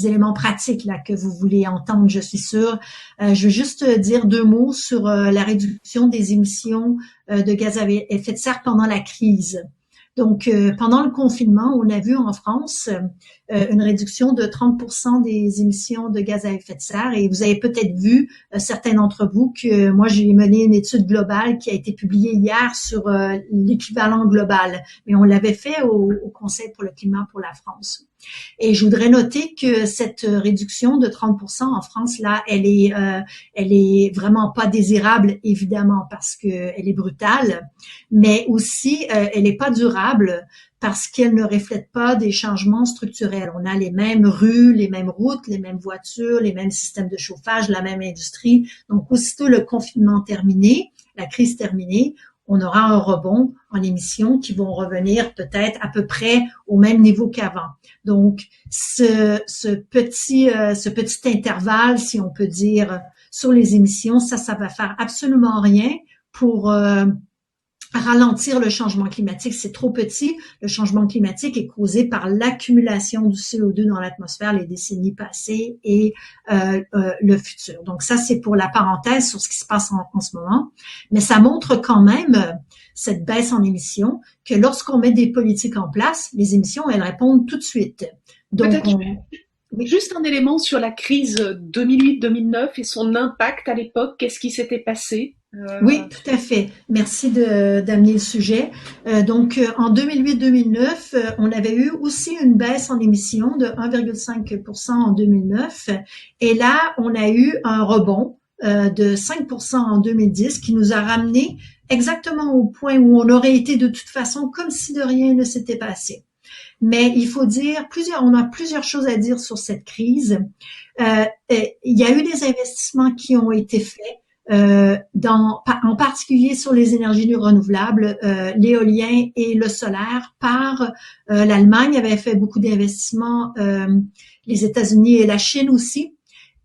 éléments pratiques là que vous voulez entendre, je suis sûre, je veux juste dire deux mots sur la réduction des émissions de gaz à effet de serre pendant la crise. Donc, pendant le confinement, on a vu en France une réduction de 30% des émissions de gaz à effet de serre. Et vous avez peut-être vu, certains d'entre vous, que moi, j'ai mené une étude globale qui a été publiée hier sur l'équivalent global. Mais on l'avait fait au Conseil pour le climat pour la France. Et je voudrais noter que cette réduction de 30% en France, là, elle est vraiment pas désirable, évidemment, parce que elle est brutale, mais aussi, elle est pas durable parce qu'elle ne reflète pas des changements structurels. On a les mêmes rues, les mêmes routes, les mêmes voitures, les mêmes systèmes de chauffage, la même industrie. Donc, aussitôt le confinement terminé, la crise terminée, on aura un rebond en émissions qui vont revenir peut-être à peu près au même niveau qu'avant. Donc, ce petit intervalle, si on peut dire, sur les émissions, ça va faire absolument rien pour ralentir le changement climatique. C'est trop petit. Le changement climatique est causé par l'accumulation du CO2 dans l'atmosphère les décennies passées et le futur. Donc ça, c'est pour la parenthèse sur ce qui se passe en ce moment. Mais ça montre quand même cette baisse en émissions, que lorsqu'on met des politiques en place, les émissions, elles répondent tout de suite. Donc, oui. Juste un élément sur la crise 2008-2009 et son impact à l'époque. Qu'est-ce qui s'était passé? Oui, tout à fait. Merci d'amener le sujet. Donc, en 2008-2009, on avait eu aussi une baisse en émissions de 1,5% en 2009. Et là, on a eu un rebond de 5% en 2010 qui nous a ramené exactement au point où on aurait été de toute façon comme si de rien ne s'était passé. Mais il faut dire on a plusieurs choses à dire sur cette crise. Il y a eu des investissements qui ont été faits. En particulier sur les énergies renouvelables, l'éolien et le solaire par l'Allemagne avait fait beaucoup d'investissements, les États-Unis et la Chine aussi.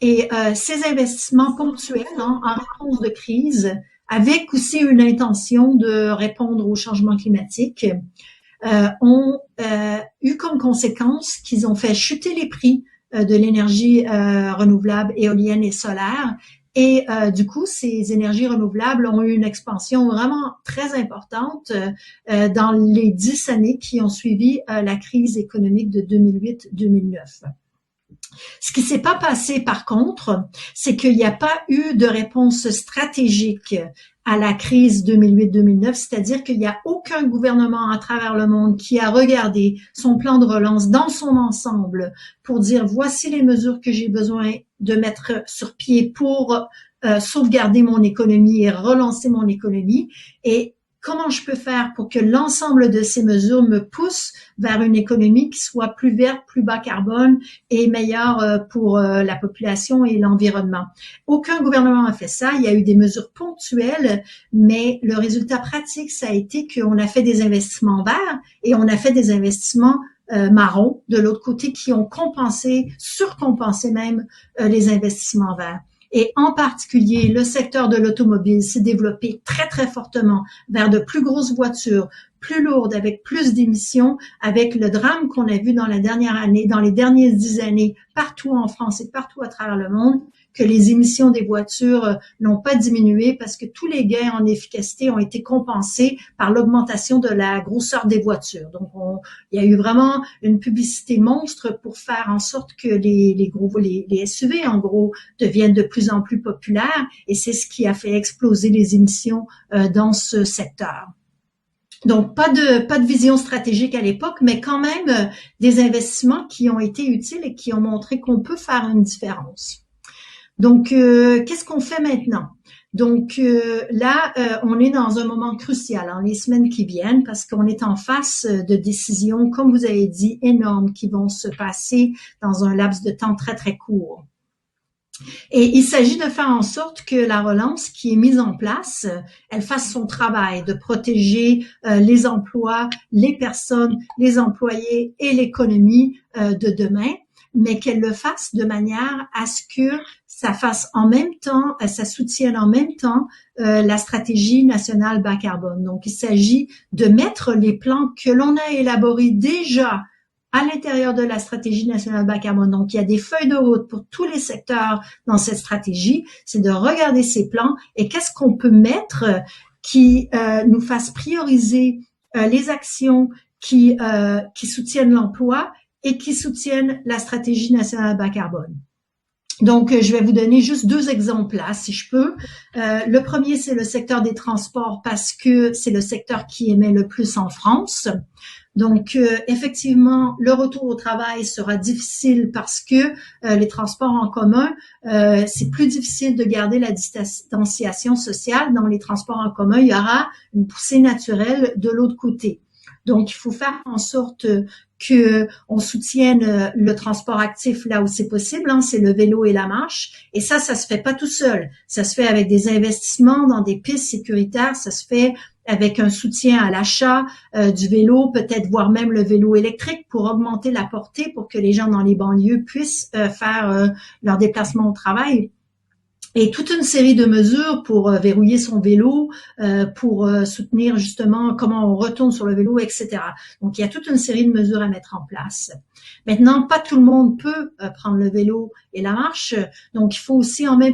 Et ces investissements ponctuels en réponse de crise, avec aussi une intention de répondre au changement climatique, ont eu comme conséquence qu'ils ont fait chuter les prix de l'énergie renouvelable, éolienne et solaire, Et du coup, ces énergies renouvelables ont eu une expansion vraiment très importante dans les 10 années qui ont suivi la crise économique de 2008-2009. Ce qui s'est pas passé, par contre, c'est qu'il n'y a pas eu de réponse stratégique à la crise 2008-2009, c'est-à-dire qu'il n'y a aucun gouvernement à travers le monde qui a regardé son plan de relance dans son ensemble pour dire voici les mesures que j'ai besoin de mettre sur pied pour sauvegarder mon économie et relancer mon économie. Et comment je peux faire pour que l'ensemble de ces mesures me poussent vers une économie qui soit plus verte, plus bas carbone et meilleure pour la population et l'environnement. Aucun gouvernement n'a fait ça. Il y a eu des mesures ponctuelles, mais le résultat pratique, ça a été qu'on a fait des investissements verts et on a fait des investissements marrons de l'autre côté qui ont compensé, surcompensé même les investissements verts. Et en particulier, le secteur de l'automobile s'est développé très, très fortement vers de plus grosses voitures, plus lourdes, avec plus d'émissions, avec le drame qu'on a vu dans la dernière année, dans les dernières 10 années, partout en France et partout à travers le monde, que les émissions des voitures n'ont pas diminué parce que tous les gains en efficacité ont été compensés par l'augmentation de la grosseur des voitures. Donc, il y a eu vraiment une publicité monstre pour faire en sorte que les SUV, en gros, deviennent de plus en plus populaires et c'est ce qui a fait exploser les émissions dans ce secteur. Donc, pas de vision stratégique à l'époque, mais quand même des investissements qui ont été utiles et qui ont montré qu'on peut faire une différence. Donc, qu'est-ce qu'on fait maintenant? Donc là, on est dans un moment crucial, les semaines qui viennent, parce qu'on est en face de décisions, comme vous avez dit, énormes qui vont se passer dans un laps de temps très, très court. Et il s'agit de faire en sorte que la relance qui est mise en place, elle fasse son travail de protéger les emplois, les personnes, les employés et l'économie de demain, mais qu'elle le fasse de manière à ce que ça fasse en même temps, ça soutienne en même temps la stratégie nationale bas carbone. Donc, il s'agit de mettre les plans que l'on a élaborés déjà à l'intérieur de la stratégie nationale bas carbone. Donc, il y a des feuilles de route pour tous les secteurs dans cette stratégie. C'est de regarder ces plans et qu'est-ce qu'on peut mettre qui nous fasse prioriser les actions qui soutiennent l'emploi et qui soutiennent la stratégie nationale bas carbone. Donc, je vais vous donner juste 2 exemples là, si je peux. Le premier, c'est le secteur des transports parce que c'est le secteur qui émet le plus en France. Donc, effectivement, le retour au travail sera difficile parce que les transports en commun, c'est plus difficile de garder la distanciation sociale. Dans les transports en commun, il y aura une poussée naturelle de l'autre côté. Donc, il faut faire en sorte que on soutienne le transport actif là où c'est possible, c'est le vélo et la marche. Et ça se fait pas tout seul. Ça se fait avec des investissements dans des pistes sécuritaires. Ça se fait avec un soutien à l'achat du vélo, peut-être voire même le vélo électrique pour augmenter la portée pour que les gens dans les banlieues puissent faire leur déplacement au travail. Et toute une série de mesures pour verrouiller son vélo, pour soutenir justement comment on retourne sur le vélo, etc. Donc, il y a toute une série de mesures à mettre en place. Maintenant, pas tout le monde peut prendre le vélo et la marche. Donc, il faut aussi en même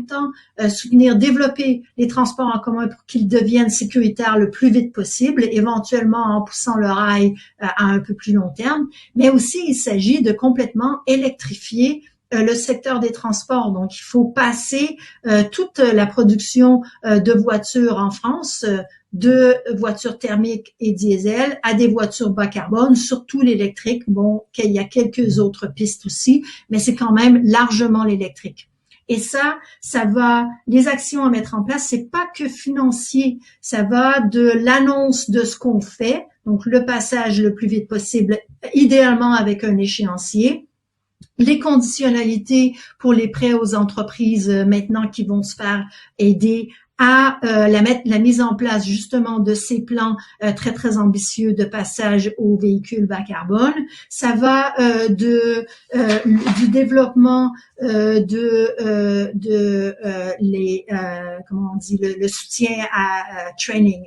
temps soutenir, développer les transports en commun pour qu'ils deviennent sécuritaires le plus vite possible, éventuellement en poussant le rail à un peu plus long terme. Mais aussi, il s'agit de complètement électrifier le secteur des transports. Donc, il faut passer toute la production de voitures en France, de voitures thermiques et diesel à des voitures bas carbone, surtout l'électrique. Bon, il y a quelques autres pistes aussi, mais c'est quand même largement l'électrique. Et ça va, les actions à mettre en place, c'est pas que financier, ça va de l'annonce de ce qu'on fait, donc le passage le plus vite possible, idéalement avec un échéancier, les conditionnalités pour les prêts aux entreprises maintenant qui vont se faire aider à la mise en place justement de ces plans très très ambitieux de passage aux véhicules bas carbone. Ça va du développement comment on dit le soutien à training,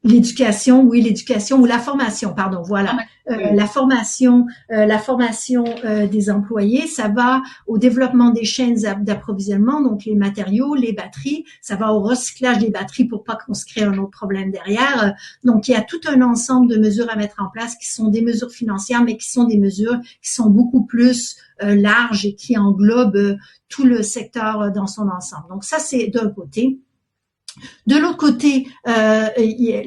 L'éducation, oui, l'éducation ou la formation, pardon, voilà. Oui. La formation des employés, ça va au développement des chaînes d'approvisionnement, donc les matériaux, les batteries, ça va au recyclage des batteries pour pas qu'on se crée un autre problème derrière. Donc, il y a tout un ensemble de mesures à mettre en place qui sont des mesures financières, mais qui sont des mesures qui sont beaucoup plus larges et qui englobent tout le secteur dans son ensemble. Donc, ça, c'est d'un côté. De l'autre côté,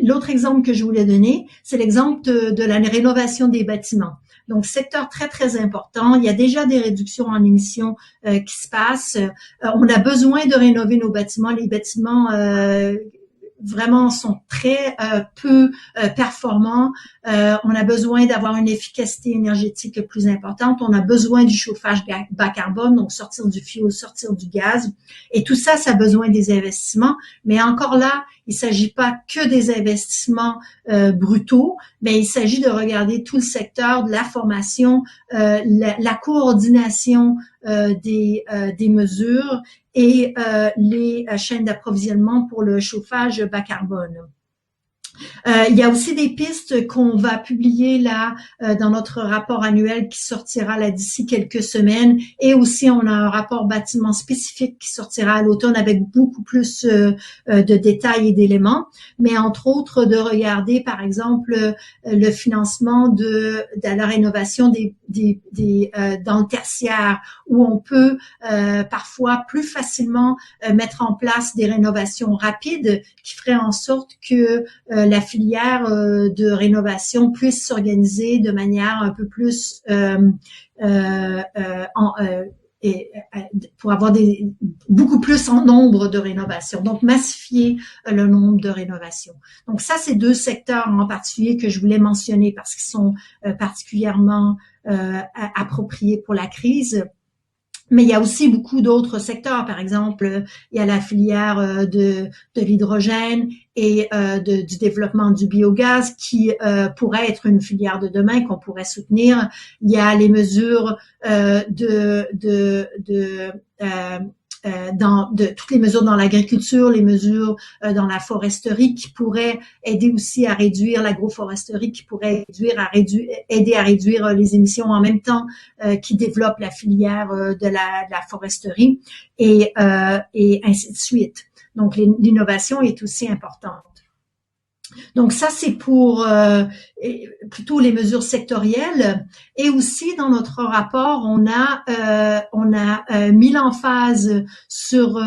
l'autre exemple que je voulais donner, c'est l'exemple de la rénovation des bâtiments. Donc, secteur très, très important. Il y a déjà des réductions en émissions qui se passent. On a besoin de rénover nos bâtiments. Les bâtiments vraiment sont très peu performants. On a besoin d'avoir une efficacité énergétique plus importante. On a besoin du chauffage bas carbone, donc sortir du fioul, sortir du gaz. Et tout ça, ça a besoin des investissements. Mais encore là, il ne s'agit pas que des investissements brutaux, mais il s'agit de regarder tout le secteur de la formation, la coordination des mesures et les chaînes d'approvisionnement pour le chauffage bas carbone. Il y a aussi des pistes qu'on va publier là dans notre rapport annuel qui sortira là d'ici quelques semaines, et aussi on a un rapport bâtiment spécifique qui sortira à l'automne avec beaucoup plus de détails et d'éléments, mais entre autres de regarder par exemple le financement de la rénovation dans le tertiaire, où on peut parfois plus facilement mettre en place des rénovations rapides qui feraient en sorte que la filière de rénovation puisse s'organiser de manière un peu plus pour avoir beaucoup plus en nombre de rénovations, donc massifier le nombre de rénovations. Donc ça, c'est deux secteurs en particulier que je voulais mentionner parce qu'ils sont particulièrement appropriés pour la crise. Mais il y a aussi beaucoup d'autres secteurs. Par exemple, il y a la filière de l'hydrogène et du développement du biogaz qui pourrait être une filière de demain qu'on pourrait soutenir. Il y a les mesures toutes les mesures dans l'agriculture, les mesures dans la foresterie qui pourraient aider aussi à réduire l'agroforesterie, qui pourrait aider à réduire les émissions en même temps qui développe la filière de la foresterie et ainsi de suite. Donc l'innovation est aussi importante. Donc ça, c'est pour plutôt les mesures sectorielles. Et aussi, dans notre rapport, on a mis l'emphase sur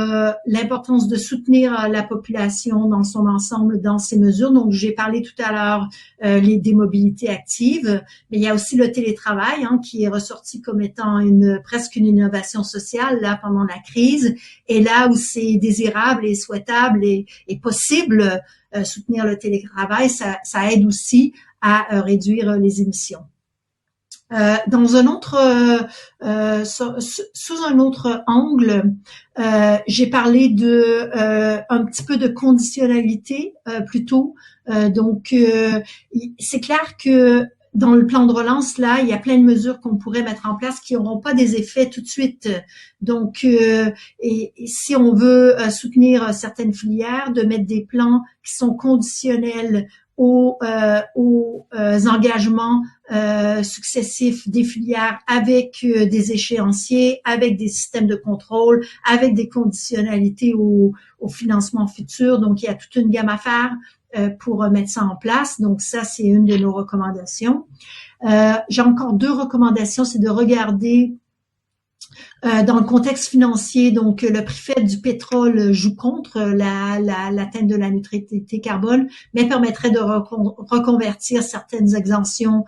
l'importance de soutenir la population dans son ensemble dans ces mesures. Donc, j'ai parlé tout à l'heure des mobilités actives, mais il y a aussi le télétravail qui est ressorti comme étant presque une innovation sociale là pendant la crise. Et là où c'est désirable et souhaitable et possible soutenir le télétravail, ça aide aussi à réduire les émissions. Dans un autre, sous un autre angle, j'ai parlé un petit peu de conditionnalité plutôt. Donc, c'est clair que dans le plan de relance, là, il y a plein de mesures qu'on pourrait mettre en place qui n'auront pas des effets tout de suite. Donc, et si on veut soutenir certaines filières, de mettre des plans qui sont conditionnels aux engagements successifs des filières avec des échéanciers, avec des systèmes de contrôle, avec des conditionnalités au financement futur. Donc, il y a toute une gamme à faire pour mettre ça en place. Donc, ça, c'est une de nos recommandations. J'ai encore deux recommandations, c'est de regarder dans le contexte financier, donc le prix faible du pétrole joue contre l'atteinte de la neutralité carbone, mais permettrait de reconvertir certaines exemptions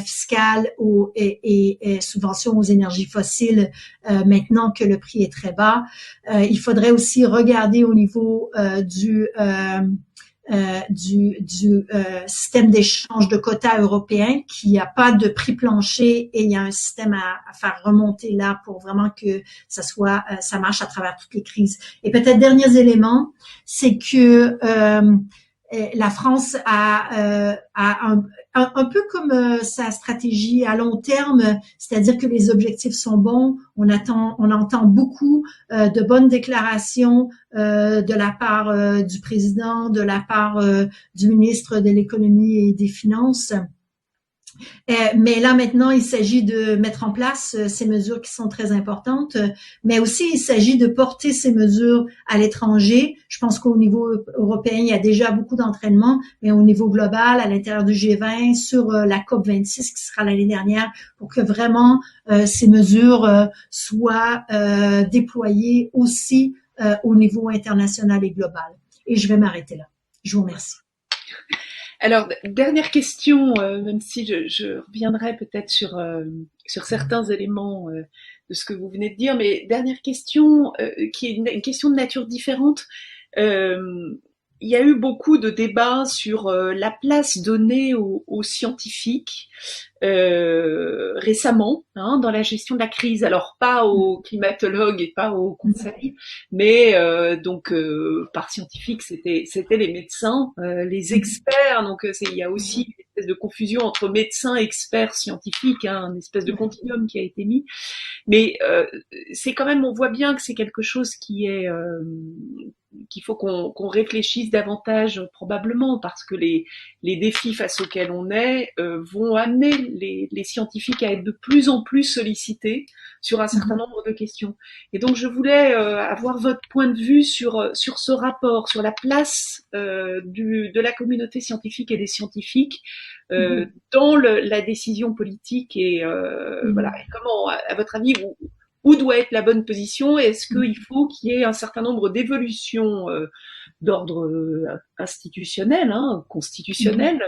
fiscales et subventions aux énergies fossiles maintenant que le prix est très bas. Il faudrait aussi regarder au niveau du système d'échange de quotas européen, qui n'a pas de prix plancher, et il y a un système à faire remonter là pour vraiment que ça marche à travers toutes les crises. Et peut-être derniers éléments, c'est que la France a un peu comme sa stratégie à long terme, c'est-à-dire que les objectifs sont bons. On entend beaucoup de bonnes déclarations de la part du président, de la part du ministre de l'économie et des finances. Mais là, maintenant, il s'agit de mettre en place ces mesures qui sont très importantes, mais aussi il s'agit de porter ces mesures à l'étranger. Je pense qu'au niveau européen, il y a déjà beaucoup d'entraînement, mais au niveau global, à l'intérieur du G20, sur la COP26 qui sera l'année dernière, pour que vraiment ces mesures soient déployées aussi au niveau international et global. Et je vais m'arrêter là. Je vous remercie. Alors, dernière question, même si je reviendrai peut-être sur certains éléments de ce que vous venez de dire, mais dernière question qui est une question de nature différente. Il y a eu beaucoup de débats sur la place donnée aux scientifiques récemment dans la gestion de la crise. Alors pas aux climatologues et pas aux conseils, mais donc par scientifiques c'était les médecins, les experts. Donc il y a aussi une espèce de confusion entre médecins, experts, scientifiques, une espèce de continuum qui a été mis. Mais c'est quand même, on voit bien que c'est quelque chose qu'il faut qu'on réfléchisse davantage probablement, parce que les défis face auxquels on est vont amener les scientifiques à être de plus en plus sollicités sur un certain nombre de questions. Et donc je voulais avoir votre point de vue sur ce rapport, sur la place de la communauté scientifique et des scientifiques dans la décision politique, et voilà. Et comment, à votre avis, où doit être la bonne position? Est-ce qu'il faut qu'il y ait un certain nombre d'évolutions d'ordre institutionnel, constitutionnel,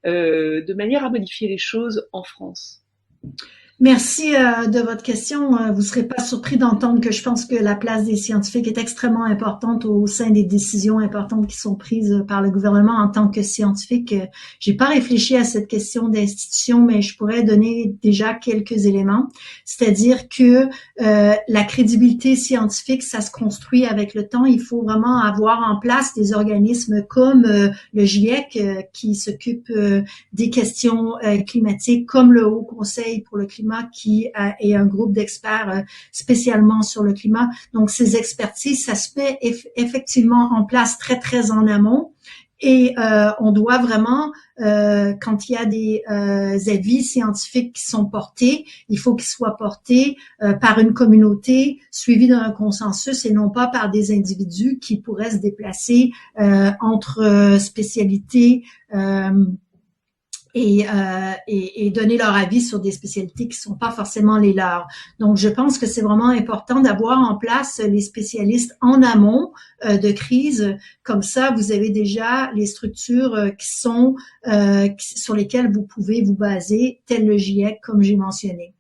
de manière à modifier les choses en France? Merci de votre question. Vous ne serez pas surpris d'entendre que je pense que la place des scientifiques est extrêmement importante au sein des décisions importantes qui sont prises par le gouvernement. En tant que scientifique, j'ai pas réfléchi à cette question d'institution, mais je pourrais donner déjà quelques éléments. C'est-à-dire que la crédibilité scientifique, ça se construit avec le temps. Il faut vraiment avoir en place des organismes comme le GIEC qui s'occupe des questions climatiques, comme le Haut Conseil pour le climat qui est un groupe d'experts spécialement sur le climat. Donc, ces expertises, ça se met effectivement en place très, très en amont. Et on doit vraiment, quand il y a des avis scientifiques qui sont portés, il faut qu'ils soient portés par une communauté suivie d'un consensus et non pas par des individus qui pourraient se déplacer entre spécialités et donner leur avis sur des spécialités qui sont pas forcément les leurs. Donc, je pense que c'est vraiment important d'avoir en place les spécialistes en amont de crise. Comme ça, vous avez déjà les structures qui sont sur lesquelles vous pouvez vous baser, tel le GIEC, comme j'ai mentionné.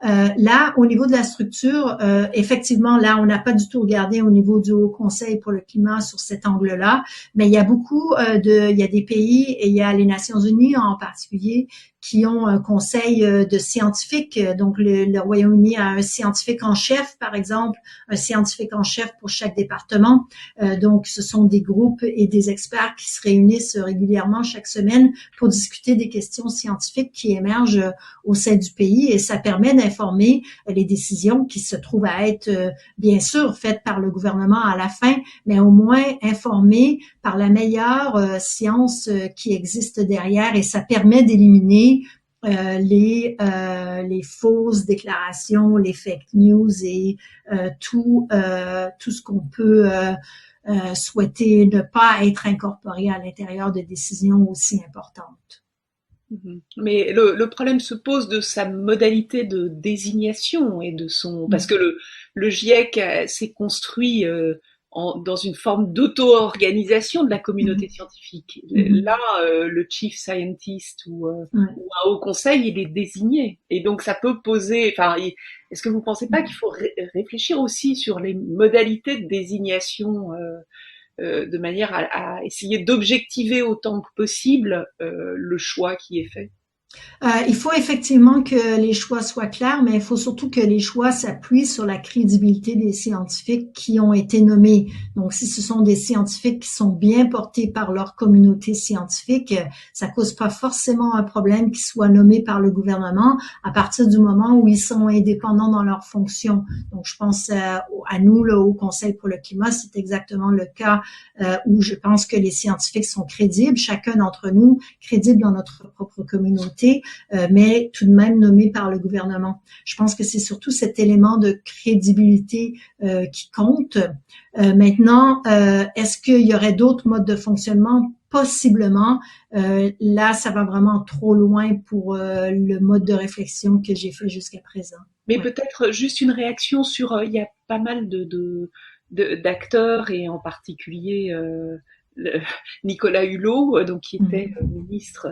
Là, au niveau de la structure, effectivement, là, on n'a pas du tout regardé au niveau du Haut Conseil pour le climat sur cet angle-là, mais il y a beaucoup il y a des pays, et il y a les Nations Unies en particulier, qui ont un conseil de scientifiques. Donc, le Royaume-Uni a un scientifique en chef, par exemple, un scientifique en chef pour chaque département. Donc, ce sont des groupes et des experts qui se réunissent régulièrement chaque semaine pour discuter des questions scientifiques qui émergent au sein du pays, et ça permet d'informer les décisions qui se trouvent à être, bien sûr, faites par le gouvernement à la fin, mais au moins informées par la meilleure science qui existe derrière, et ça permet d'éliminer les fausses déclarations, les fake news et tout ce qu'on peut souhaiter ne pas être incorporé à l'intérieur de décisions aussi importantes. Mais le problème se pose de sa modalité de désignation et de son, parce que le GIEC s'est construit dans une forme d'auto-organisation de la communauté scientifique. Là, le chief scientist ou un haut conseil, il est désigné. Et donc, ça peut poser, enfin, est-ce que vous pensez pas qu'il faut réfléchir aussi sur les modalités de désignation de manière à essayer d'objectiver autant que possible le choix qui est fait? Il faut effectivement que les choix soient clairs, mais il faut surtout que les choix s'appuient sur la crédibilité des scientifiques qui ont été nommés. Donc, si ce sont des scientifiques qui sont bien portés par leur communauté scientifique, ça cause pas forcément un problème qu'ils soient nommés par le gouvernement à partir du moment où ils sont indépendants dans leurs fonctions. Donc, je pense à nous, là, au Conseil pour le climat, c'est exactement le cas où je pense que les scientifiques sont crédibles, chacun d'entre nous crédible dans notre propre communauté, mais tout de même nommé par le gouvernement. Je pense que c'est surtout cet élément de crédibilité qui compte. Maintenant, est-ce qu'il y aurait d'autres modes de fonctionnement? Possiblement. Là, ça va vraiment trop loin pour le mode de réflexion que j'ai fait jusqu'à présent. Mais Ouais. peut-être juste une réaction sur, il y a pas mal d'acteurs et en particulier le- Nicolas Hulot, donc qui était Mhm. ministre,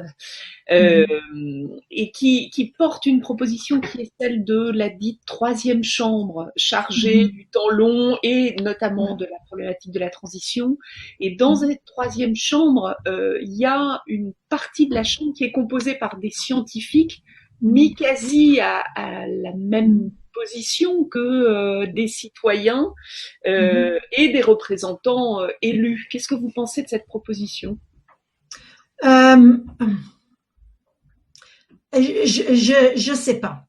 Mhm. et qui porte une proposition qui est celle de la dite troisième chambre, chargée Mhm. du temps long et Ouais. notamment de la problématique de la transition. Et dans Mhm. cette troisième chambre, il y a une partie de la chambre qui est composée par des scientifiques mis Mhm. quasi à la même position que des citoyens Mhm. et des représentants élus. Qu'est-ce que vous pensez de cette proposition? Euh, je sais pas.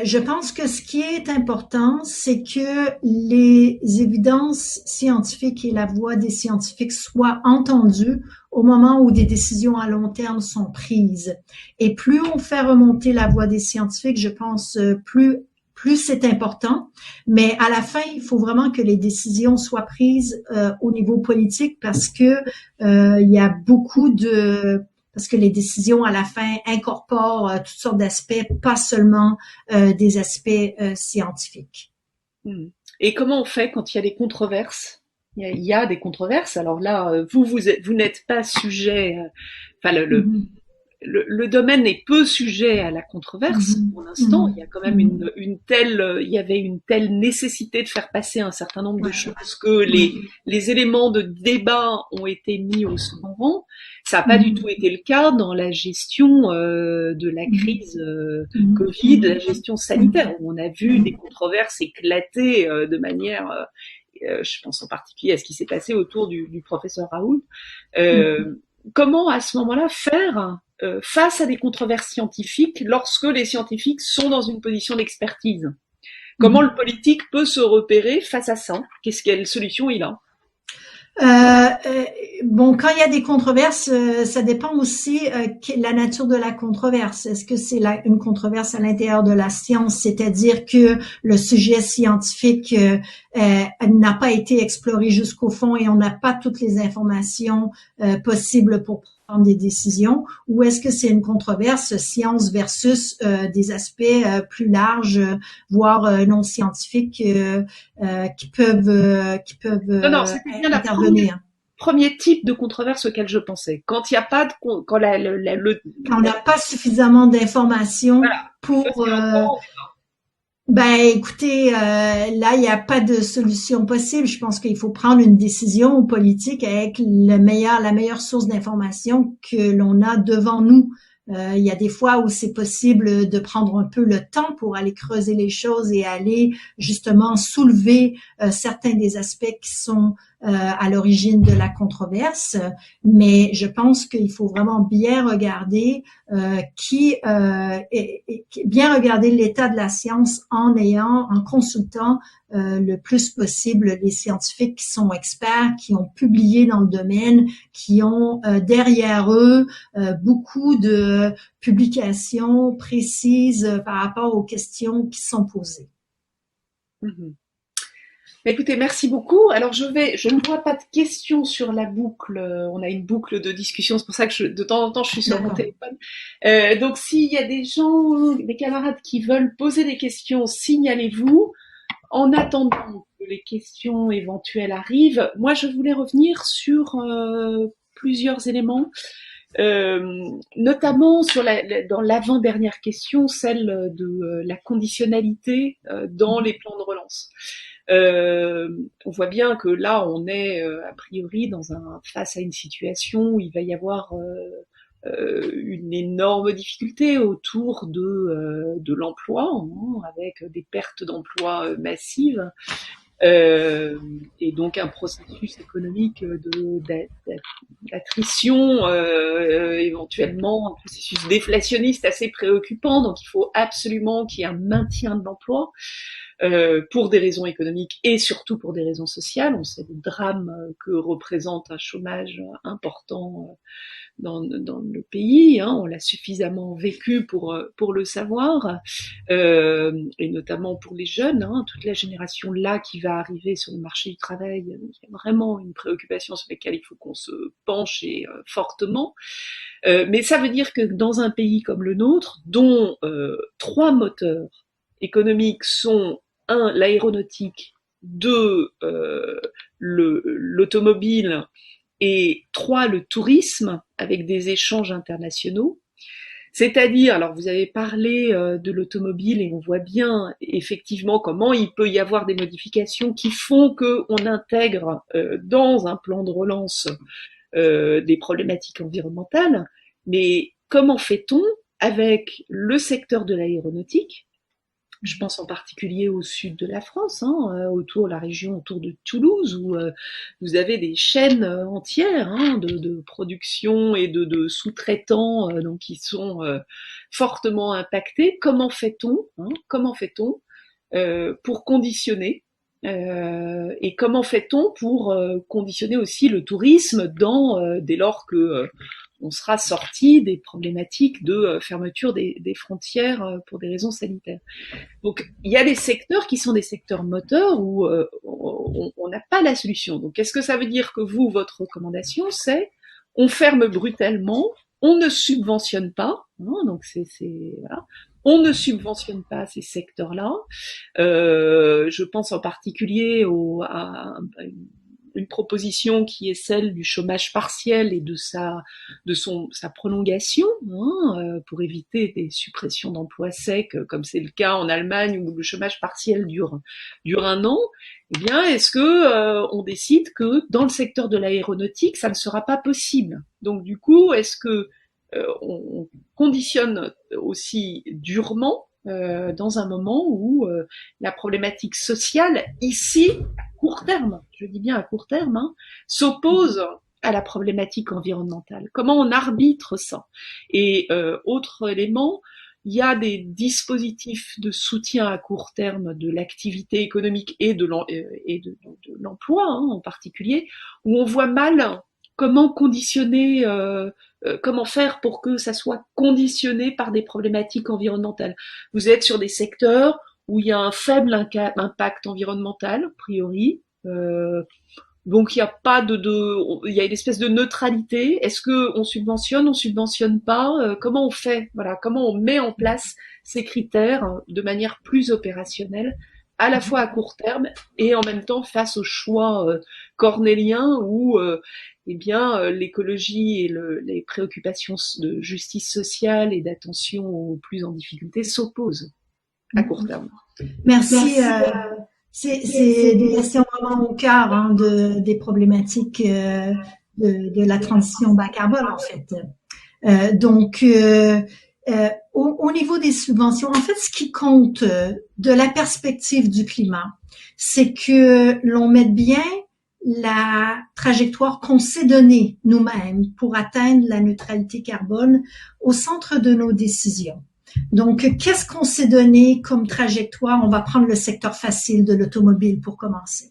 Je pense que ce qui est important, c'est que les évidences scientifiques et la voix des scientifiques soient entendues au moment où des décisions à long terme sont prises. Et plus on fait remonter la voix des scientifiques, je pense, plus c'est important. Mais à la fin, il faut vraiment que les décisions soient prises au niveau politique parce que il y a beaucoup de parce que les décisions à la fin incorporent toutes sortes d'aspects, pas seulement des aspects scientifiques. Mmh. Et comment on fait quand il y a des controverses? Il y a des controverses. Alors là, vous n'êtes pas sujet, enfin Mhm. le domaine est peu sujet à la controverse Mhm. pour l'instant. Il y Mhm. a quand même Mhm. il y avait une telle nécessité de faire passer un certain nombre de Ouais. choses que Ouais. les éléments de débat ont été mis au second rang. Ça n'a pas du tout Mhm. été le cas dans la gestion de la Mhm. crise Mhm. Covid, la gestion sanitaire, Mhm. où on a vu des Mhm. controverses éclater de manière, je pense en particulier à ce qui s'est passé autour du professeur Raoult. Mhm. Comment à ce moment-là faire face à des controverses scientifiques lorsque les scientifiques sont dans une position d'expertise? Comment le Mhm. politique peut se repérer face à ça? Quelle solution il a? Euh, euh, bon, quand il y a des controverses, ça dépend aussi la nature de la controverse. Est-ce que c'est une controverse à l'intérieur de la science, c'est-à-dire que le sujet scientifique n'a pas été exploré jusqu'au fond et on n'a pas toutes les informations possibles pour prendre des décisions, ou est-ce que c'est une controverse science versus des aspects plus larges, voire non scientifiques, qui peuvent Non, non, c'était bien intervenir. premier type de controverse auquel je pensais. Quand il n'y a pas de, quand Quand on n'a pas suffisamment d'informations voilà, ça pour c'est encore, ben écoutez, là il n'y a pas de solution possible. Je pense qu'il faut prendre une décision politique avec la meilleure source d'information que l'on a devant nous. Il y a des fois où c'est possible de prendre un peu le temps pour aller creuser les choses et aller justement soulever certains des aspects qui sont à l'origine de la controverse. Mais je pense qu'il faut vraiment bien regarder bien regarder l'état de la science en consultant le plus possible les scientifiques qui sont experts, qui ont publié dans le domaine, qui ont derrière eux beaucoup de publications précises par rapport aux questions qui sont posées. mhm. Écoutez, merci beaucoup. Alors je ne vois pas de questions sur la boucle. On a une boucle de discussion, c'est pour ça que de temps en temps je suis sur mon D'accord. téléphone. Donc s'il y a des gens, des camarades qui veulent poser des questions, signalez-vous. En attendant que les questions éventuelles arrivent, moi je voulais revenir sur plusieurs éléments, notamment sur dans l'avant-dernière question, celle de la conditionnalité dans les plans de relance. On voit bien que là, on est a priori face à une situation où il va y avoir une énorme difficulté autour de l'emploi, hein, avec des pertes d'emplois massives. Et donc un processus économique d'attrition, éventuellement un processus déflationniste assez préoccupant. Donc il faut absolument qu'il y ait un maintien de l'emploi pour des raisons économiques et surtout pour des raisons sociales. On sait le drame que représente un chômage important dans le pays, hein, on l'a suffisamment vécu pour le savoir, et notamment pour les jeunes, hein, toute la génération là qui va arriver sur le marché du travail, il y a vraiment une préoccupation sur laquelle il faut qu'on se penche et fortement. Mais ça veut dire que dans un pays comme le nôtre, dont trois moteurs économiques sont un, l'aéronautique, deux, l'automobile, et trois, le tourisme, avec des échanges internationaux. C'est-à-dire, alors vous avez parlé de l'automobile et on voit bien effectivement comment il peut y avoir des modifications qui font qu'on intègre dans un plan de relance des problématiques environnementales, mais comment fait-on avec le secteur de l'aéronautique? Je pense en particulier au sud de la France, hein, autour la région autour de Toulouse, où vous avez des chaînes entières, hein, de production et de sous-traitants donc qui sont fortement impactés. Comment fait-on pour conditionner et comment fait-on pour conditionner aussi le tourisme dès lors que on sera sorti des problématiques de fermeture des frontières pour des raisons sanitaires. Donc, il y a des secteurs qui sont des secteurs moteurs où on n'a pas la solution. Donc, qu'est-ce que ça veut dire que vous, votre recommandation, c'est on ferme brutalement, on ne subventionne pas, hein, donc voilà, on ne subventionne pas ces secteurs-là. Je pense en particulier à une proposition qui est celle du chômage partiel et de sa prolongation, hein, pour éviter des suppressions d'emplois secs, comme c'est le cas en Allemagne où le chômage partiel dure un an. Eh bien, est-ce que on décide que dans le secteur de l'aéronautique, ça ne sera pas possible? Donc, du coup, est-ce que on conditionne aussi durement dans un moment où la problématique sociale, ici, à court terme, je dis bien à court terme, hein, s'oppose à la problématique environnementale. Comment on arbitre ça? Et autre élément, il y a des dispositifs de soutien à court terme de l'activité économique et de l'emploi, hein, en particulier, où on voit mal comment conditionner, comment faire pour que ça soit conditionné par des problématiques environnementales. Vous êtes sur des secteurs où il y a un faible impact environnemental, a priori. Donc il y a pas il y a une espèce de neutralité. Est-ce que on subventionne pas? Comment on fait? Voilà, comment on met en place ces critères de manière plus opérationnelle, à la fois à court terme et en même temps face au choix cornélien où eh bien l'écologie et les préoccupations de justice sociale et d'attention aux plus en difficulté s'opposent à court terme. Merci. C'est des questions vraiment au cœur, hein, des problématiques de la transition bas carbone, en fait. Au niveau des subventions, en fait, ce qui compte de la perspective du climat, c'est que l'on mette bien la trajectoire qu'on s'est donnée nous-mêmes pour atteindre la neutralité carbone au centre de nos décisions. Donc, qu'est-ce qu'on s'est donné comme trajectoire? On va prendre le secteur facile de l'automobile pour commencer.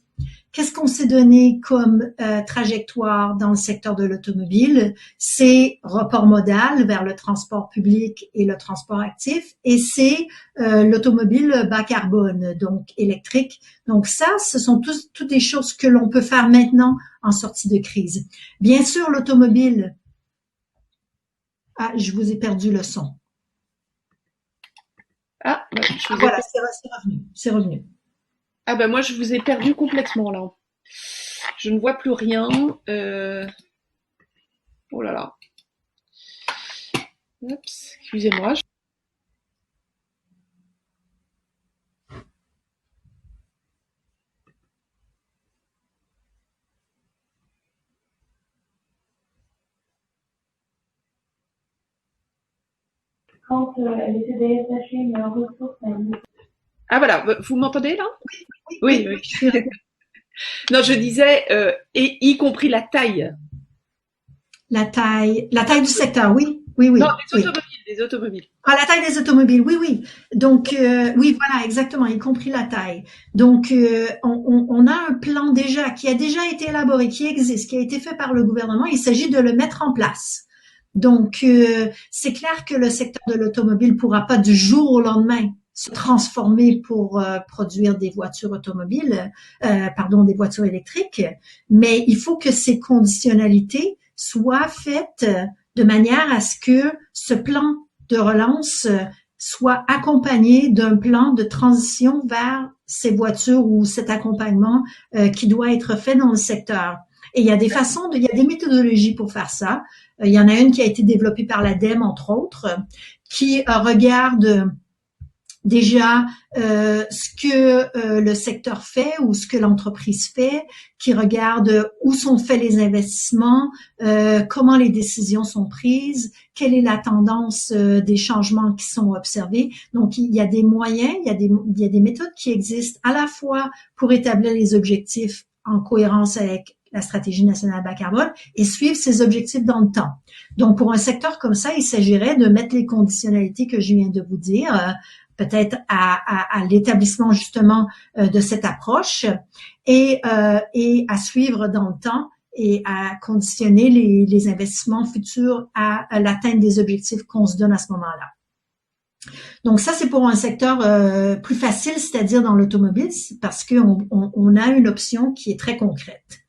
Qu'est-ce qu'on s'est donné comme trajectoire dans le secteur de l'automobile? C'est report modal vers le transport public et le transport actif, et c'est l'automobile bas carbone, donc électrique. Donc ça, ce sont toutes des choses que l'on peut faire maintenant en sortie de crise. Bien sûr, l'automobile... Ah, je vous ai perdu le son. Ah, je vous voilà, c'est revenu. C'est revenu. Ah ben moi je vous ai perdu complètement là. Je ne vois plus rien. Oh là là. Oups, excusez-moi. quand elle était détachée une ressource. Ah voilà, vous m'entendez là? Oui, oui. Non, je disais, et y compris la taille. La taille du secteur, oui. Oui, oui. Non, oui. Des automobiles. Ah, la taille des automobiles, oui, oui. Donc, oui, voilà, exactement, y compris la taille. Donc, on a un plan déjà qui a déjà été élaboré, qui existe, qui a été fait par le gouvernement. Il s'agit de le mettre en place. Donc, c'est clair que le secteur de l'automobile pourra pas du jour au lendemain se transformer pour produire des voitures automobiles, des voitures électriques, mais il faut que ces conditionnalités soient faites de manière à ce que ce plan de relance soit accompagné d'un plan de transition vers ces voitures ou cet accompagnement qui doit être fait dans le secteur. Et il y a des il y a des méthodologies pour faire ça. Il y en a une qui a été développée par l'ADEME, entre autres, qui regarde déjà ce que le secteur fait ou ce que l'entreprise fait, qui regarde où sont faits les investissements, comment les décisions sont prises, quelle est la tendance des changements qui sont observés. Donc, il y a des moyens, il y a des méthodes qui existent à la fois pour établir les objectifs en cohérence avec la stratégie nationale bas carbone et suivre ces objectifs dans le temps. Donc, pour un secteur comme ça, il s'agirait de mettre les conditionnalités que je viens de vous dire, peut-être à l'établissement justement de cette approche et à suivre dans le temps et à conditionner les investissements futurs à l'atteinte des objectifs qu'on se donne à ce moment-là. Donc ça, c'est pour un secteur plus facile, c'est-à-dire dans l'automobile, parce qu'on a une option qui est très concrète.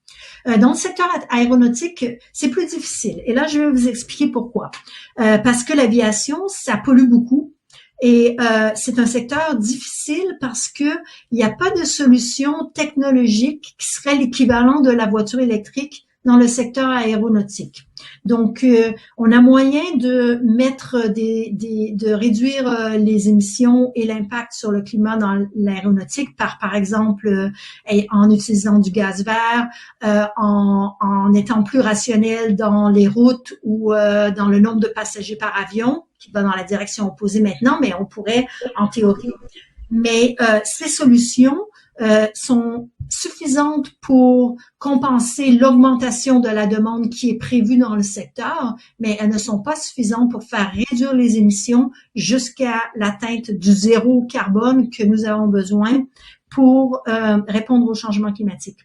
Dans le secteur aéronautique, c'est plus difficile. Et là, je vais vous expliquer pourquoi. Parce que l'aviation, ça pollue beaucoup. Et c'est un secteur difficile parce que il n'y a pas de solution technologique qui serait l'équivalent de la voiture électrique dans le secteur aéronautique. Donc, on a moyen de mettre de réduire les émissions et l'impact sur le climat dans l'aéronautique par exemple, en utilisant du gaz vert, en étant plus rationnel dans les routes ou dans le nombre de passagers par avion, qui va dans la direction opposée maintenant, mais on pourrait, en théorie. Mais ces solutions sont suffisantes pour compenser l'augmentation de la demande qui est prévue dans le secteur, mais elles ne sont pas suffisantes pour faire réduire les émissions jusqu'à l'atteinte du zéro carbone que nous avons besoin pour répondre au changement climatique.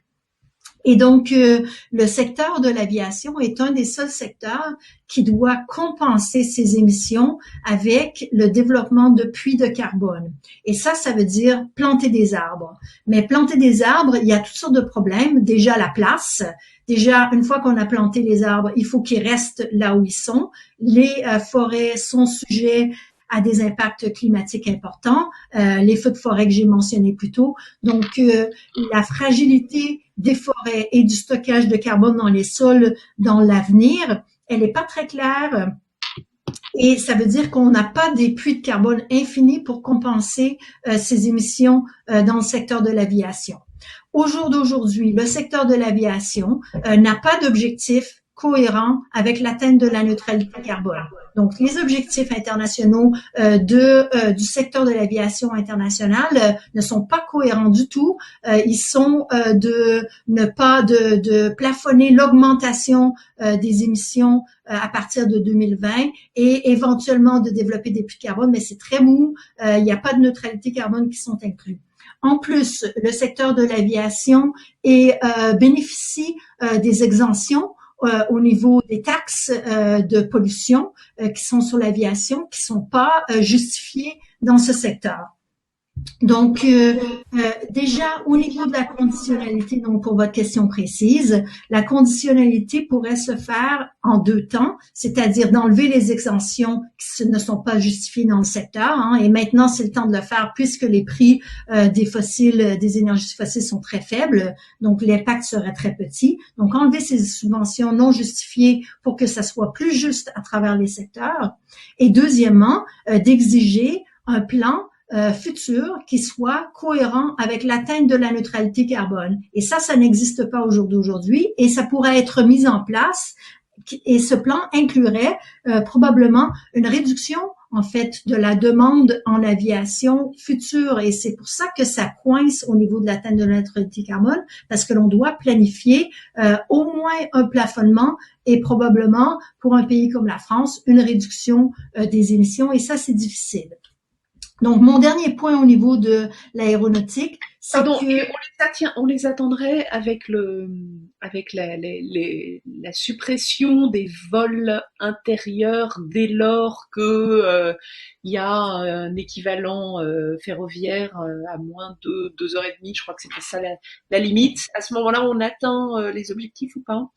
Et donc, le secteur de l'aviation est un des seuls secteurs qui doit compenser ses émissions avec le développement de puits de carbone. Et ça veut dire planter des arbres. Mais planter des arbres, il y a toutes sortes de problèmes. Déjà, la place. Déjà, une fois qu'on a planté les arbres, il faut qu'ils restent là où ils sont. Les forêts sont sujets à des impacts climatiques importants, les feux de forêt que j'ai mentionnés plus tôt. Donc, la fragilité des forêts et du stockage de carbone dans les sols dans l'avenir, elle n'est pas très claire. Et ça veut dire qu'on n'a pas des puits de carbone infinis pour compenser ces émissions dans le secteur de l'aviation. Au jour d'aujourd'hui, le secteur de l'aviation n'a pas d'objectif cohérent avec l'atteinte de la neutralité carbone. Donc, les objectifs internationaux du secteur de l'aviation internationale ne sont pas cohérents du tout. Ils sont de ne pas de plafonner l'augmentation des émissions à partir de 2020 et éventuellement de développer des puits de carbone, mais c'est très mou. Il n'y a pas de neutralité carbone qui sont inclus. En plus, le secteur de l'aviation bénéficie des exemptions au niveau des taxes de pollution qui sont sur l'aviation, qui sont pas justifiées dans ce secteur. Donc, déjà, au niveau de la conditionnalité, donc pour votre question précise, la conditionnalité pourrait se faire en deux temps, c'est-à-dire d'enlever les exemptions qui ne sont pas justifiées dans le secteur, et maintenant, c'est le temps de le faire puisque les prix des énergies fossiles sont très faibles, donc l'impact serait très petit. Donc, enlever ces subventions non justifiées pour que ça soit plus juste à travers les secteurs. Et deuxièmement, d'exiger un plan futur qui soit cohérent avec l'atteinte de la neutralité carbone. Et ça n'existe pas au jour d'aujourd'hui et ça pourrait être mis en place et ce plan inclurait probablement une réduction en fait, de la demande en aviation future. Et c'est pour ça que ça coince au niveau de l'atteinte de la neutralité carbone, parce que l'on doit planifier au moins un plafonnement et probablement, pour un pays comme la France, une réduction des émissions. Et ça, c'est difficile. Donc, mon dernier point au niveau de l'aéronautique, c'est Pardon, que on les attendrait avec la suppression des vols intérieurs dès lors que il y a un équivalent ferroviaire à moins de 2 heures et demie. Je crois que c'était ça la limite. À ce moment-là, on atteint les objectifs ou pas?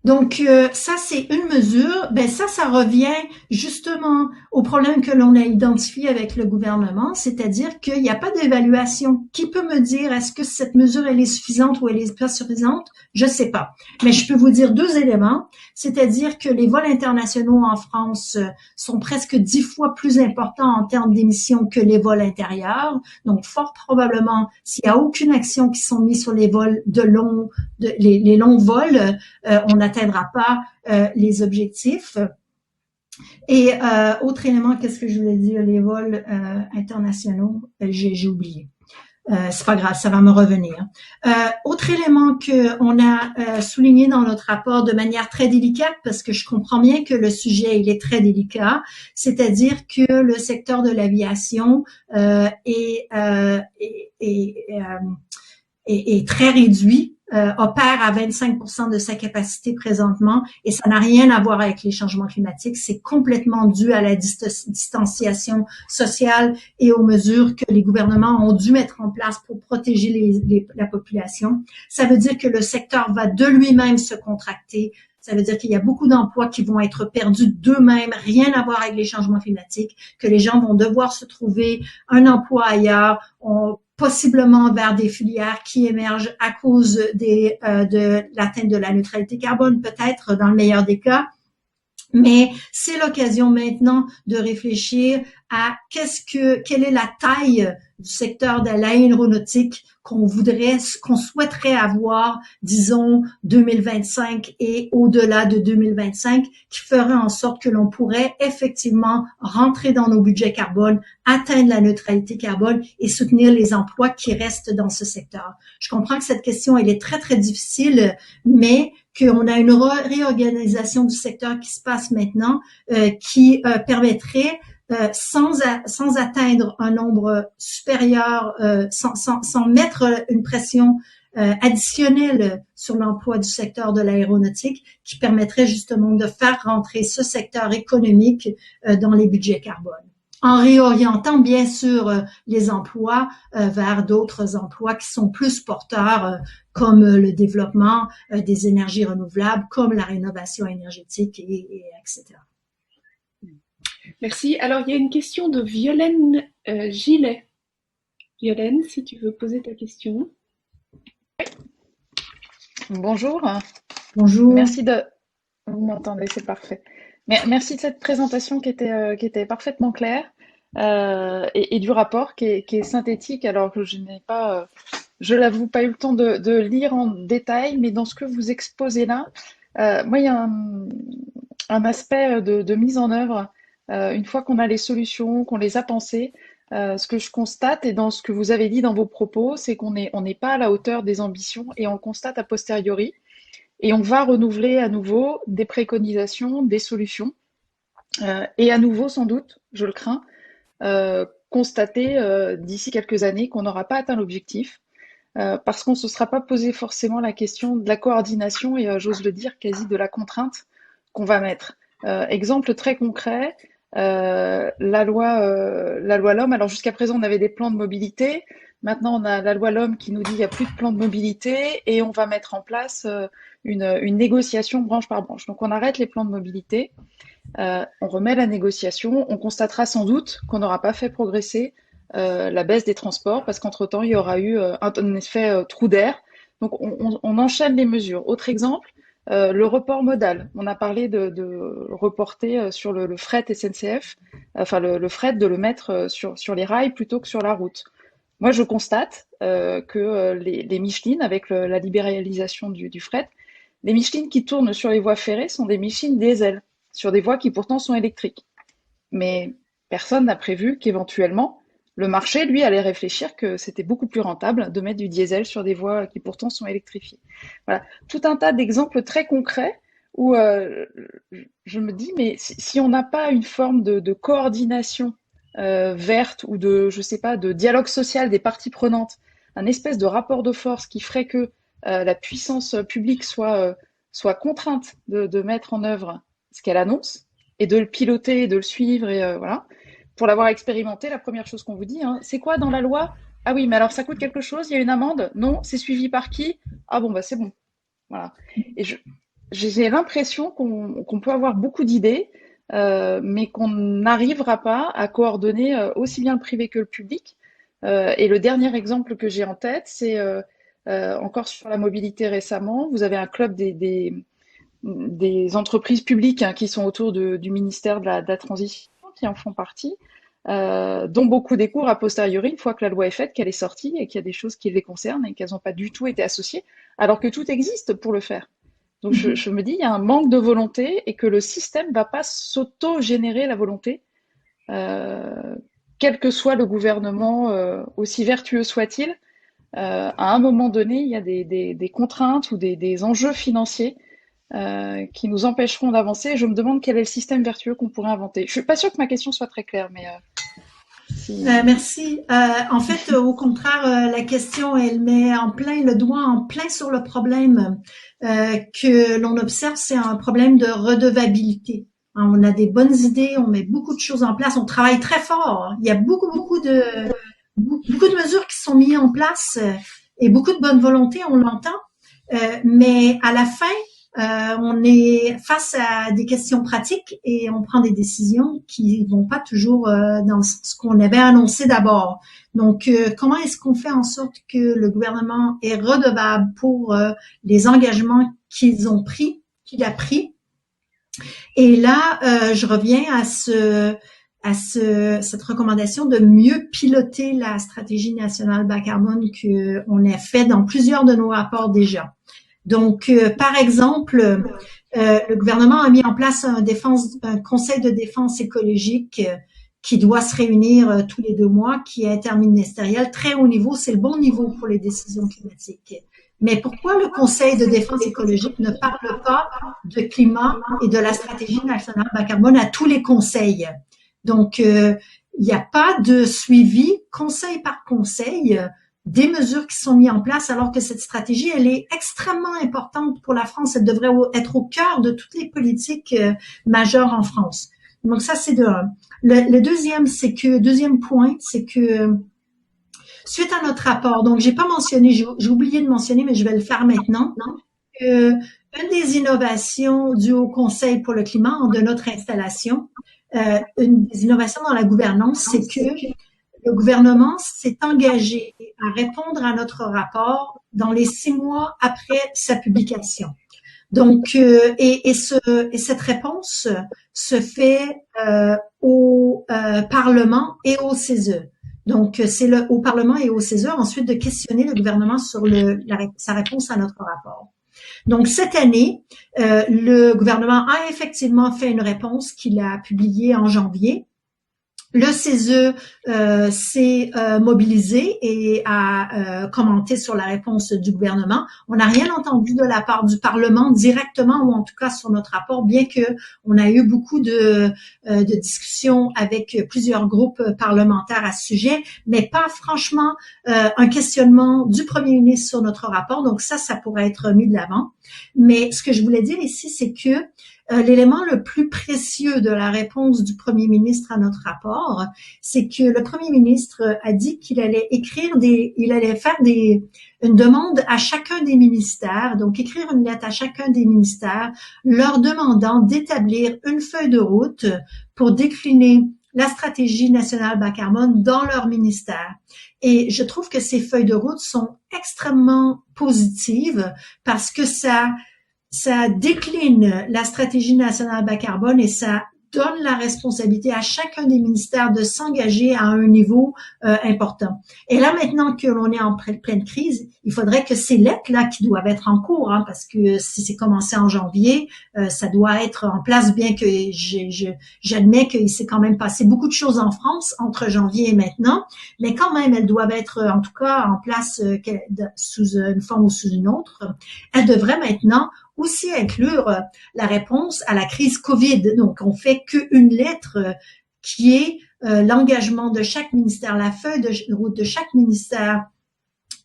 Donc, ça, c'est une mesure. Ben ça revient justement au problème que l'on a identifié avec le gouvernement, c'est-à-dire qu'il n'y a pas d'évaluation. Qui peut me dire est-ce que cette mesure, elle est suffisante ou elle est pas suffisante? Je sais pas. Mais je peux vous dire deux éléments, c'est-à-dire que les vols internationaux en France sont presque 10 fois plus importants en termes d'émissions que les vols intérieurs. Donc, fort probablement, s'il n'y a aucune action qui sont mises sur les vols les longs vols, on n'atteindra pas les objectifs. Et autre élément, qu'est-ce que je voulais dire, les vols internationaux, j'ai oublié. C'est pas grave, ça va me revenir. Autre élément que on a souligné dans notre rapport de manière très délicate, parce que je comprends bien que le sujet il est très délicat, c'est-à-dire que le secteur de l'aviation est très réduit, opère à 25% de sa capacité présentement, et ça n'a rien à voir avec les changements climatiques. C'est complètement dû à la distanciation sociale et aux mesures que les gouvernements ont dû mettre en place pour protéger la population. Ça veut dire que le secteur va de lui-même se contracter. Ça veut dire qu'il y a beaucoup d'emplois qui vont être perdus d'eux-mêmes, rien à voir avec les changements climatiques, que les gens vont devoir se trouver un emploi ailleurs, possiblement vers des filières qui émergent à cause de l'atteinte de la neutralité carbone, peut-être dans le meilleur des cas. Mais c'est l'occasion maintenant de réfléchir à quelle est la taille du secteur de l'aéronautique qu'on souhaiterait avoir, disons, 2025 et au-delà de 2025, qui ferait en sorte que l'on pourrait effectivement rentrer dans nos budgets carbone, atteindre la neutralité carbone et soutenir les emplois qui restent dans ce secteur. Je comprends que cette question, elle est très, très difficile, mais qu'on a une réorganisation du secteur qui se passe maintenant, qui permettrait sans atteindre un nombre supérieur, sans mettre une pression additionnelle sur l'emploi du secteur de l'aéronautique, qui permettrait justement de faire rentrer ce secteur économique dans les budgets carbone, en réorientant bien sûr les emplois vers d'autres emplois qui sont plus porteurs, comme le développement des énergies renouvelables, comme la rénovation énergétique, etc. Merci. Alors, il y a une question de Violaine Gillet. Violaine, si tu veux poser ta question. Bonjour. Bonjour. Merci de... Vous m'entendez, c'est parfait. Merci de cette présentation qui était parfaitement claire et du rapport qui est synthétique, alors que je n'ai pas, je l'avoue, pas eu le temps de lire en détail, mais dans ce que vous exposez là, moi, il y a un aspect de mise en œuvre, une fois qu'on a les solutions, qu'on les a pensées. Ce que je constate, et dans ce que vous avez dit dans vos propos, c'est qu'on n'est pas à la hauteur des ambitions et on le constate a posteriori. Et on va renouveler à nouveau des préconisations, des solutions. Et à nouveau, sans doute, je le crains, constater d'ici quelques années qu'on n'aura pas atteint l'objectif. Parce qu'on ne se sera pas posé forcément la question de la coordination et, j'ose le dire, quasi de la contrainte qu'on va mettre. Exemple très concret, la loi LOM. Alors jusqu'à présent, on avait des plans de mobilité. Maintenant, on a la loi LOM qui nous dit qu'il n'y a plus de plan de mobilité et on va mettre en place une négociation branche par branche. Donc on arrête les plans de mobilité, on remet la négociation, on constatera sans doute qu'on n'aura pas fait progresser la baisse des transports parce qu'entre-temps, il y aura eu un effet trou d'air. Donc on enchaîne les mesures. Autre exemple, le report modal. On a parlé de reporter sur le fret SNCF, enfin le fret, de le mettre sur les rails plutôt que sur la route. Moi, je constate que les Michelin, avec la libéralisation du fret, les Michelin qui tournent sur les voies ferrées sont des Michelin diesel, sur des voies qui pourtant sont électriques. Mais personne n'a prévu qu'éventuellement, le marché, lui, allait réfléchir que c'était beaucoup plus rentable de mettre du diesel sur des voies qui pourtant sont électrifiées. Voilà, tout un tas d'exemples très concrets où je me dis, mais si on n'a pas une forme de coordination verte ou de, je sais pas, de dialogue social des parties prenantes, un espèce de rapport de force qui ferait que la puissance publique soit contrainte de mettre en œuvre ce qu'elle annonce et de le piloter, et de le suivre, et voilà. Pour l'avoir expérimenté, la première chose qu'on vous dit, hein, c'est quoi dans la loi? Ah oui, mais alors ça coûte quelque chose, il y a une amende? Non, c'est suivi par qui? Ah bon, bah c'est bon. Voilà. Et j'ai l'impression qu'on peut avoir beaucoup d'idées, mais qu'on n'arrivera pas à coordonner aussi bien le privé que le public. Et le dernier exemple que j'ai en tête, c'est encore sur la mobilité récemment. Vous avez un club des entreprises publiques, hein, qui sont autour du ministère de la Transition, qui en font partie, dont beaucoup découvrent a posteriori, une fois que la loi est faite, qu'elle est sortie et qu'il y a des choses qui les concernent et qu'elles n'ont pas du tout été associées, alors que tout existe pour le faire. Donc je me dis, il y a un manque de volonté et que le système ne va pas s'auto-générer la volonté, euh, quel que soit le gouvernement, aussi vertueux soit-il. À un moment donné, il y a des contraintes ou des enjeux financiers qui nous empêcheront d'avancer. Je me demande quel est le système vertueux qu'on pourrait inventer. Je suis pas sûre que ma question soit très claire, mais si... Merci. En fait, au contraire, la question, elle met le doigt en plein sur le problème que l'on observe, c'est un problème de redevabilité. Hein, on a des bonnes idées, on met beaucoup de choses en place, on travaille très fort. Il y a beaucoup de mesures qui sont mises en place et beaucoup de bonne volonté, on l'entend. Mais à la fin, on est face à des questions pratiques et on prend des décisions qui vont pas toujours dans le sens qu'on avait annoncé d'abord. Donc, comment est-ce qu'on fait en sorte que le gouvernement est redevable pour les engagements qu'il a pris? Et là, je reviens à cette recommandation de mieux piloter la stratégie nationale bas carbone qu'on a fait dans plusieurs de nos rapports déjà. Donc, par exemple, le gouvernement a mis en place un conseil de défense écologique qui doit se réunir tous les 2 mois, qui est interministériel, très haut niveau. C'est le bon niveau pour les décisions climatiques. Mais pourquoi le conseil de défense écologique ne parle pas de climat et de la stratégie nationale bas carbone à tous les conseils? Donc, il n'y a pas de suivi conseil par conseil des mesures qui sont mises en place, alors que cette stratégie, elle est extrêmement importante pour la France. Elle devrait être au cœur de toutes les politiques majeures en France. Donc ça, c'est de un. Le deuxième point, c'est que suite à notre rapport, donc j'ai pas mentionné, j'ai oublié de mentionner, mais je vais le faire maintenant. Une des innovations du Haut Conseil pour le climat, de notre installation, une des innovations dans la gouvernance, c'est que le gouvernement s'est engagé à répondre à notre rapport dans les 6 mois après sa publication. Donc, et cette réponse se fait au Parlement et au CESE. Donc, c'est au Parlement et au CESE ensuite de questionner le gouvernement sur sa réponse à notre rapport. Donc, cette année, le gouvernement a effectivement fait une réponse qu'il a publiée en janvier. Le CESE s'est mobilisé et a commenté sur la réponse du gouvernement. On n'a rien entendu de la part du Parlement directement, ou en tout cas sur notre rapport, bien que on a eu beaucoup de discussions avec plusieurs groupes parlementaires à ce sujet, mais pas franchement un questionnement du Premier ministre sur notre rapport. Donc ça pourrait être mis de l'avant. Mais ce que je voulais dire ici, c'est que l'élément le plus précieux de la réponse du Premier ministre à notre rapport, c'est que le Premier ministre a dit qu'il allait faire une demande à chacun des ministères, donc écrire une lettre à chacun des ministères, leur demandant d'établir une feuille de route pour décliner la stratégie nationale bas carbone dans leur ministère. Et je trouve que ces feuilles de route sont extrêmement positives parce que ça décline la stratégie nationale bas carbone et ça donne la responsabilité à chacun des ministères de s'engager à un niveau important. Et là, maintenant que l'on est en pleine crise, il faudrait que ces lettres-là qui doivent être en cours, hein, parce que si c'est commencé en janvier, ça doit être en place, bien que j'admets qu'il s'est quand même passé beaucoup de choses en France entre janvier et maintenant, mais quand même, elles doivent être en tout cas en place sous une forme ou sous une autre. Elles devraient maintenant aussi inclure la réponse à la crise COVID. Donc, on fait qu'une lettre qui est l'engagement de chaque ministère, la feuille de route de chaque ministère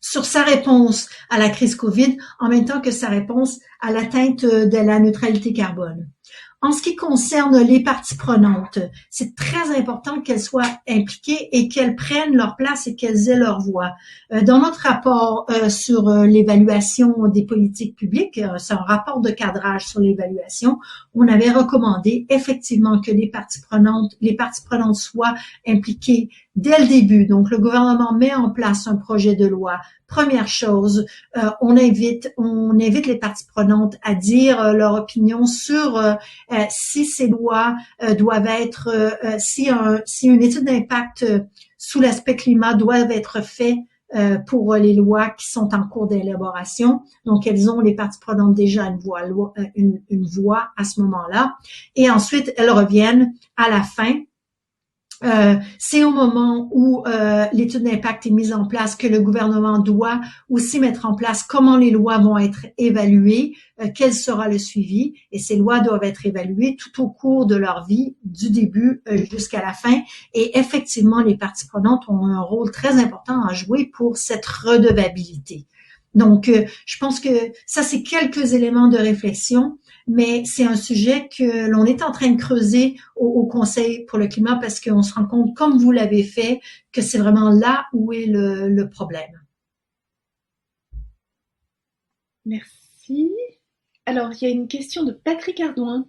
sur sa réponse à la crise COVID, en même temps que sa réponse à l'atteinte de la neutralité carbone. En ce qui concerne les parties prenantes, c'est très important qu'elles soient impliquées et qu'elles prennent leur place et qu'elles aient leur voix. Dans notre rapport sur l'évaluation des politiques publiques, c'est un rapport de cadrage sur l'évaluation, on avait recommandé effectivement que les parties prenantes soient impliquées dès le début. Donc, le gouvernement met en place un projet de loi. Première chose, on invite les parties prenantes à dire leur opinion sur si ces lois doivent être, si une étude d'impact sous l'aspect climat doivent être faite pour les lois qui sont en cours d'élaboration. Donc, les parties prenantes déjà une voix à ce moment-là. Et ensuite, elles reviennent à la fin. C'est au moment où l'étude d'impact est mise en place que le gouvernement doit aussi mettre en place comment les lois vont être évaluées, quel sera le suivi, et ces lois doivent être évaluées tout au cours de leur vie, du début jusqu'à la fin. Et effectivement, les parties prenantes ont un rôle très important à jouer pour cette redevabilité. Donc, je pense que ça, c'est quelques éléments de réflexion, mais c'est un sujet que l'on est en train de creuser au Conseil pour le climat parce qu'on se rend compte, comme vous l'avez fait, que c'est vraiment là où est le problème. Merci. Alors, il y a une question de Patrick Ardouin.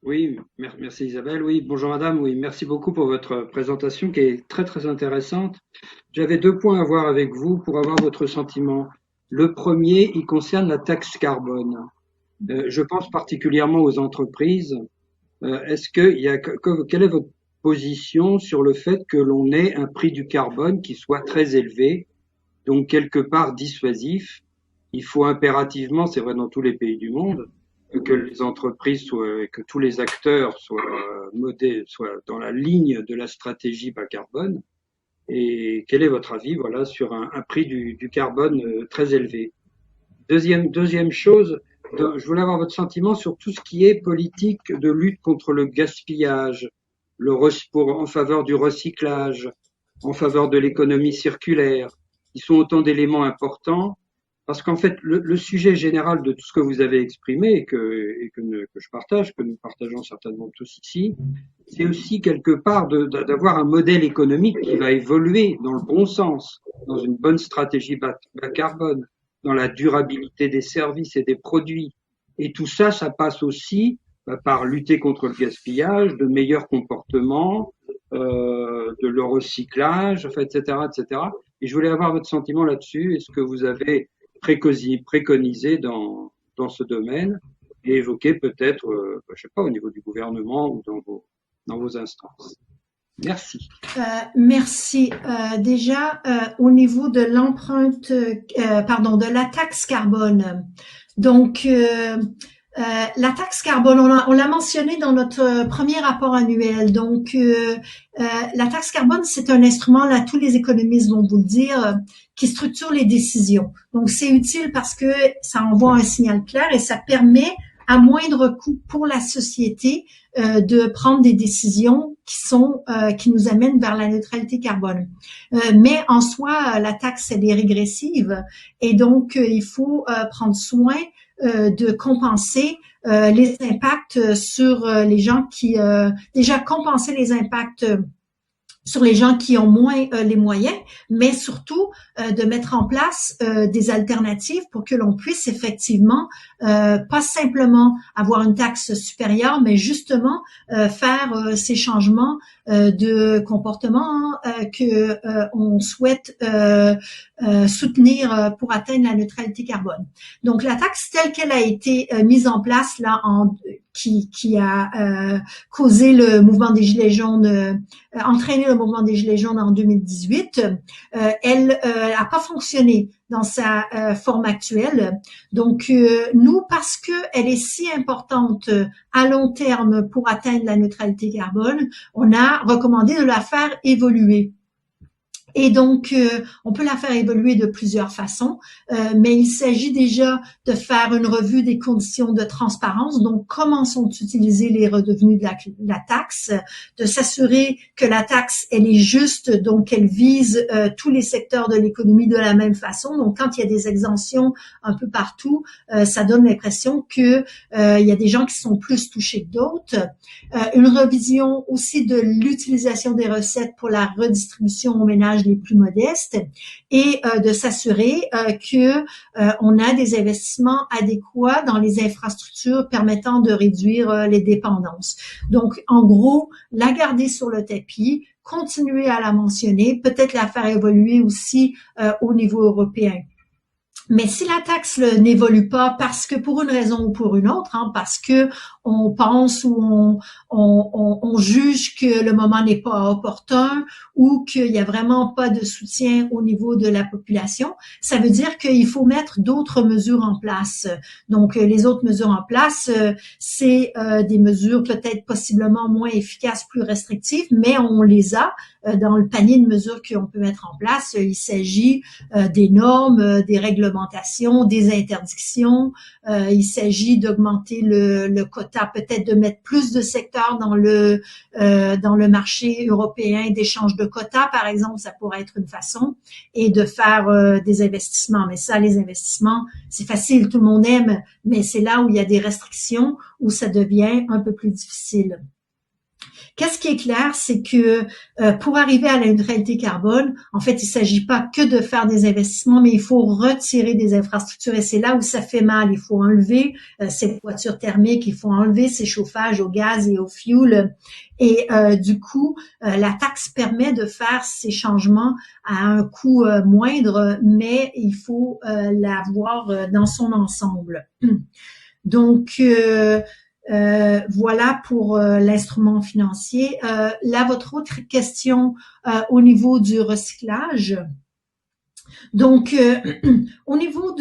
Oui, merci Isabelle. Oui, bonjour madame. Oui, merci beaucoup pour votre présentation qui est très très intéressante. J'avais 2 points à voir avec vous pour avoir votre sentiment. Le premier, il concerne la taxe carbone. Je pense particulièrement aux entreprises. Quelle est votre position sur le fait que l'on ait un prix du carbone qui soit très élevé, donc quelque part dissuasif? Il faut impérativement, c'est vrai dans tous les pays du monde, que les entreprises que tous les acteurs soient dans la ligne de la stratégie bas carbone. Et quel est votre avis, voilà, sur un prix du carbone très élevé? Deuxième chose, je voulais avoir votre sentiment sur tout ce qui est politique de lutte contre le gaspillage, en faveur du recyclage, en faveur de l'économie circulaire. Ils sont autant d'éléments importants. Parce qu'en fait, le sujet général de tout ce que vous avez exprimé et que je partage, que nous partageons certainement tous ici, c'est aussi quelque part d'avoir un modèle économique qui va évoluer dans le bon sens, dans une bonne stratégie bas carbone, dans la durabilité des services et des produits. Et tout ça, ça passe aussi par lutter contre le gaspillage, de meilleurs comportements, de le recyclage, etc., etc. Et je voulais avoir votre sentiment là-dessus. Est-ce que vous avez préconisé dans ce domaine et évoquer peut-être, je sais pas, au niveau du gouvernement ou dans vos instances. Merci. Merci. Déjà, au niveau de l'empreinte, de la taxe carbone. Donc, la taxe carbone, on l'a mentionné dans notre premier rapport annuel. Donc, la taxe carbone, c'est un instrument, là, tous les économistes vont vous le dire, qui structure les décisions. Donc, c'est utile parce que ça envoie un signal clair et ça permet, à moindre coût pour la société, de prendre des décisions qui nous amènent vers la neutralité carbone. Mais en soi, la taxe, elle est régressive et donc, il faut prendre soin de compenser les impacts sur les gens qui déjà compenser les impacts sur les gens qui ont moins les moyens, mais surtout de mettre en place des alternatives pour que l'on puisse effectivement pas simplement avoir une taxe supérieure, mais justement faire ces changements de comportements que on souhaite soutenir pour atteindre la neutralité carbone. Donc la taxe telle qu'elle a été mise en place là qui a causé le mouvement des Gilets jaunes, entraîné le mouvement des Gilets jaunes en 2018, elle a pas fonctionné dans sa forme actuelle. Donc nous, parce que elle est si importante à long terme pour atteindre la neutralité carbone, on a recommandé de la faire évoluer. Et donc, on peut la faire évoluer de plusieurs façons, mais il s'agit déjà de faire une revue des conditions de transparence, donc comment sont utilisés les redevenus de la taxe, de s'assurer que la taxe, elle est juste, donc elle vise tous les secteurs de l'économie de la même façon. Donc, quand il y a des exemptions un peu partout, ça donne l'impression que il y a des gens qui sont plus touchés que d'autres. Une révision aussi de l'utilisation des recettes pour la redistribution aux ménages les plus modestes et de s'assurer que on a des investissements adéquats dans les infrastructures permettant de réduire les dépendances. Donc, en gros, la garder sur le tapis, continuer à la mentionner, peut-être la faire évoluer aussi au niveau européen. Mais si la taxe n'évolue pas parce que pour une raison ou pour une autre, parce que on pense ou on juge que le moment n'est pas opportun ou qu'il y a vraiment pas de soutien au niveau de la population, ça veut dire qu'il faut mettre d'autres mesures en place. Donc, les autres mesures en place, c'est des mesures peut-être possiblement moins efficaces, plus restrictives, mais on les a dans le panier de mesures qu'on peut mettre en place. Il s'agit des normes, des réglementations, des interdictions. Il s'agit d'augmenter le quota, peut-être de mettre plus de secteurs dans le marché européen d'échange de quotas, par exemple, ça pourrait être une façon, et de faire des investissements. Mais ça, les investissements, c'est facile, tout le monde aime, mais c'est là où il y a des restrictions, où ça devient un peu plus difficile. Qu'est-ce qui est clair, c'est que pour arriver à la neutralité carbone, en fait, il ne s'agit pas que de faire des investissements, mais il faut retirer des infrastructures et c'est là où ça fait mal. Il faut enlever ces voitures thermiques, il faut enlever ces chauffages au gaz et au fioul. Et du coup, la taxe permet de faire ces changements à un coût moindre, mais il faut la voir dans son ensemble. Donc, voilà pour l'instrument financier. Là, votre autre question au niveau du recyclage. Donc, au niveau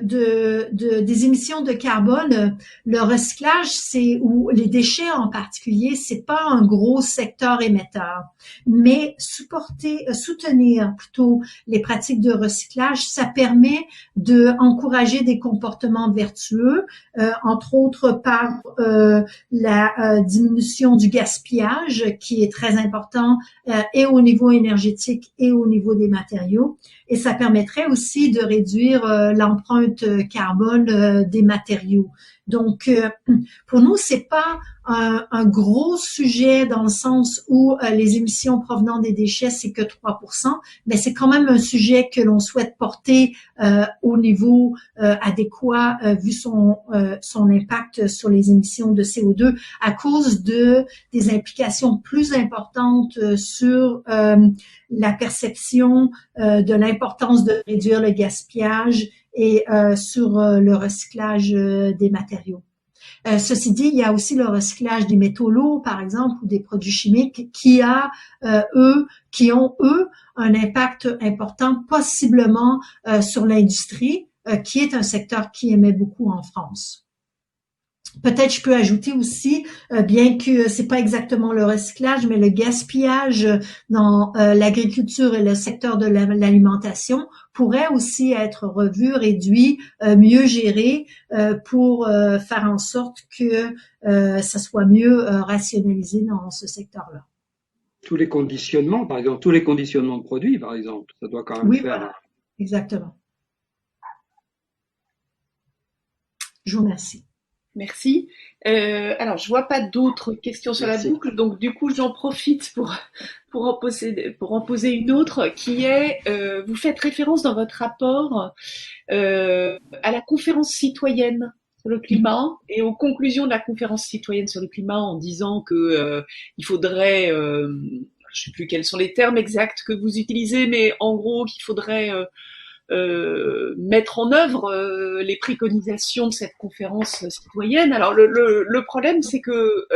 des émissions de carbone, le recyclage, ou les déchets en particulier, c'est pas un gros secteur émetteur, mais soutenir plutôt les pratiques de recyclage, ça permet d'encourager des comportements vertueux, entre autres par la diminution du gaspillage, qui est très important, et au niveau énergétique et au niveau des matériaux. Et ça permettrait aussi de réduire l'empreinte carbone des matériaux. Donc, pour nous, c'est pas un gros sujet dans le sens où les émissions provenant des déchets, c'est que 3%, mais c'est quand même un sujet que l'on souhaite porter au niveau adéquat vu son impact sur les émissions de CO2 à cause des implications plus importantes sur la perception de l'importance de réduire le gaspillage et sur le recyclage des matériaux. Ceci dit, il y a aussi le recyclage des métaux lourds, par exemple, ou des produits chimiques qui ont un impact important, possiblement sur l'industrie, qui est un secteur qui émet beaucoup en France. Peut-être je peux ajouter aussi, bien que c'est pas exactement le recyclage, mais le gaspillage dans l'agriculture et le secteur de l'alimentation pourrait aussi être revu, réduit, mieux géré pour faire en sorte que ça soit mieux rationalisé dans ce secteur-là. Tous les conditionnements, par exemple, tous les conditionnements de produits, par exemple, ça doit quand même faire. Voilà, exactement. Je vous remercie. Merci. Alors, je vois pas d'autres questions sur la boucle, donc du coup, j'en profite pour en poser une autre qui est, vous faites référence dans votre rapport à la conférence citoyenne sur le climat et aux conclusions de la conférence citoyenne sur le climat en disant que il faudrait, je sais plus quels sont les termes exacts que vous utilisez, mais en gros qu'il faudrait mettre en œuvre les préconisations de cette conférence citoyenne. Alors le problème, c'est que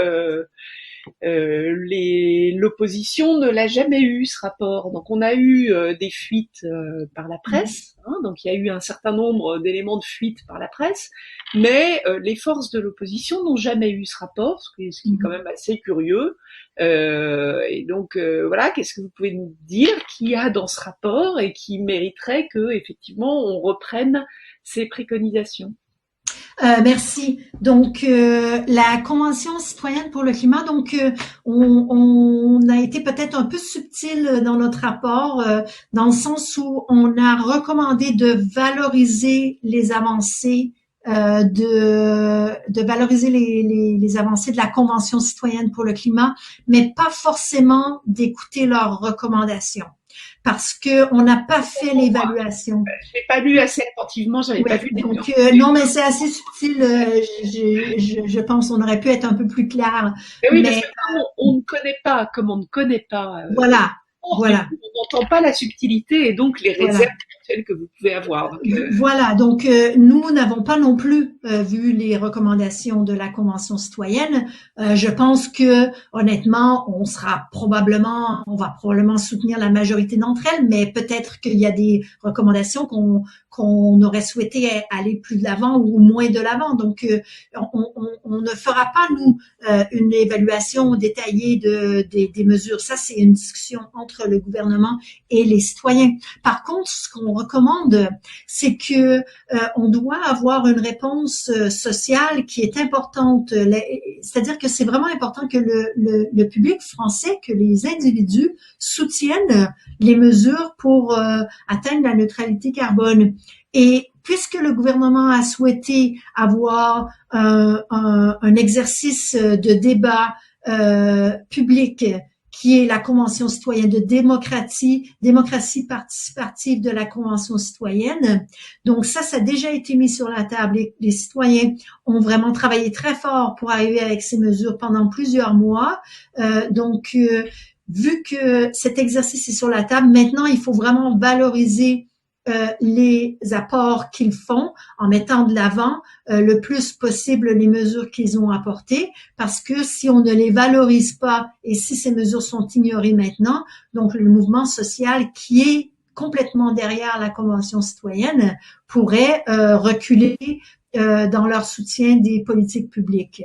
l'opposition ne l'a jamais eu, ce rapport. Donc on a eu des fuites par la presse, hein, donc il y a eu un certain nombre d'éléments de fuite par la presse, mais les forces de l'opposition n'ont jamais eu ce rapport, ce qui est quand même assez curieux. Et donc voilà, qu'est-ce que vous pouvez nous dire qu'il y a dans ce rapport et qui mériterait que effectivement on reprenne ces préconisations? Merci. Donc, la Convention citoyenne pour le climat, donc on a été peut-être un peu subtil dans notre rapport, dans le sens où on a recommandé de valoriser les avancées, de valoriser les avancées de la Convention citoyenne pour le climat, mais pas forcément d'écouter leurs recommandations. Parce que on n'a pas fait l'évaluation. Je n'ai pas lu assez attentivement, j'avais pas vu. Donc non, mais c'est assez subtil. Je pense qu'on aurait pu être un peu plus clair. Mais oui, parce que on ne connaît pas, comme on ne connaît pas. Voilà. On n'entend pas la subtilité et donc les réserves éventuelles que vous pouvez avoir. Donc, voilà. Donc nous n'avons pas non plus vu les recommandations de la Convention citoyenne. Je pense que honnêtement, on va probablement soutenir la majorité d'entre elles, mais peut-être qu'il y a des recommandations qu'on aurait souhaité aller plus de l'avant ou moins de l'avant. Donc on ne fera pas nous une évaluation détaillée des mesures. Ça, c'est une discussion entre le gouvernement et les citoyens. Par contre, ce qu'on recommande, c'est que on doit avoir une réponse sociale qui est importante. C'est-à-dire que c'est vraiment important que le public français, que les individus soutiennent les mesures pour atteindre la neutralité carbone. Et puisque le gouvernement a souhaité avoir un exercice de débat public qui est la Convention citoyenne de démocratie participative de la Convention citoyenne. Donc ça a déjà été mis sur la table. Les citoyens ont vraiment travaillé très fort pour arriver avec ces mesures pendant plusieurs mois. Vu que cet exercice est sur la table, maintenant il faut vraiment valoriser les apports qu'ils font en mettant de l'avant le plus possible les mesures qu'ils ont apportées, parce que si on ne les valorise pas et si ces mesures sont ignorées maintenant, donc le mouvement social qui est complètement derrière la Convention citoyenne pourrait reculer dans leur soutien des politiques publiques.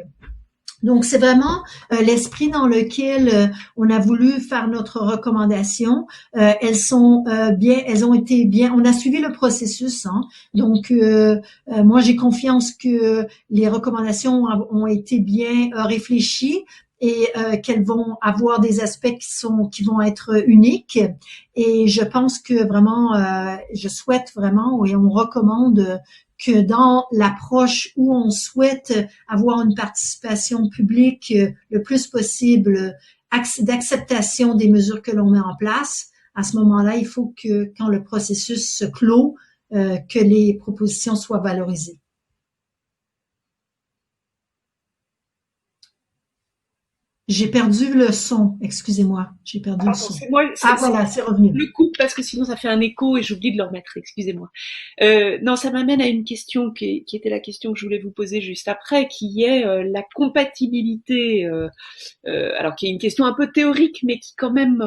Donc, c'est vraiment l'esprit dans lequel on a voulu faire notre recommandation. Elles ont été bien. On a suivi le processus. Hein. Donc, moi, j'ai confiance que les recommandations ont été bien réfléchies et qu'elles vont avoir des aspects qui vont être uniques. Et je pense que vraiment, je souhaite vraiment et on recommande que dans l'approche où on souhaite avoir une participation publique le plus possible, d'acceptation des mesures que l'on met en place, à ce moment-là, il faut que, quand le processus se clôt, que les propositions soient valorisées. J'ai perdu le son, excusez-moi, j'ai perdu le son. Voilà, c'est revenu. Le coupe parce que sinon ça fait un écho et j'oublie de le remettre, excusez-moi. Non, ça m'amène à une question qui était la question que je voulais vous poser juste après, qui est la compatibilité, alors qui est une question un peu théorique, mais qui quand même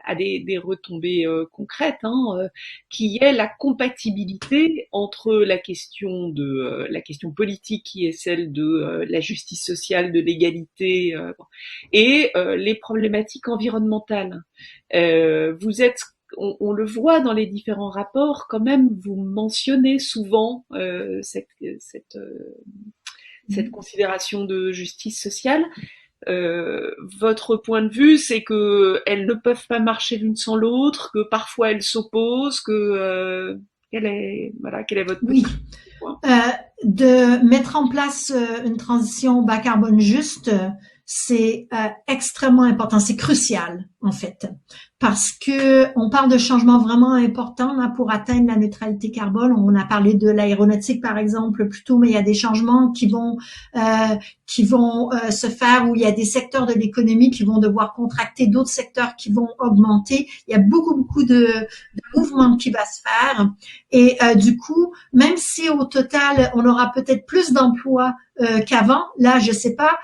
a des retombées concrètes, hein, qui est la compatibilité entre la question politique qui est celle de la justice sociale, de l'égalité et les problématiques environnementales. Vous êtes on le voit dans les différents rapports, quand même, vous mentionnez souvent cette considération de justice sociale. Votre point de vue, c'est que elles ne peuvent pas marcher l'une sans l'autre, que parfois elles s'opposent, que quel est votre oui. De mettre en place une transition bas carbone juste, c'est extrêmement important, c'est crucial. en fait, parce que on parle de changements vraiment importants là, pour atteindre la neutralité carbone. On a parlé de l'aéronautique par exemple plus tôt, mais il y a des changements qui vont se faire où il y a des secteurs de l'économie qui vont devoir contracter, d'autres secteurs qui vont augmenter. Il y a beaucoup de mouvements qui va se faire et du coup, même si au total on aura peut-être plus d'emplois qu'avant, là je sais pas,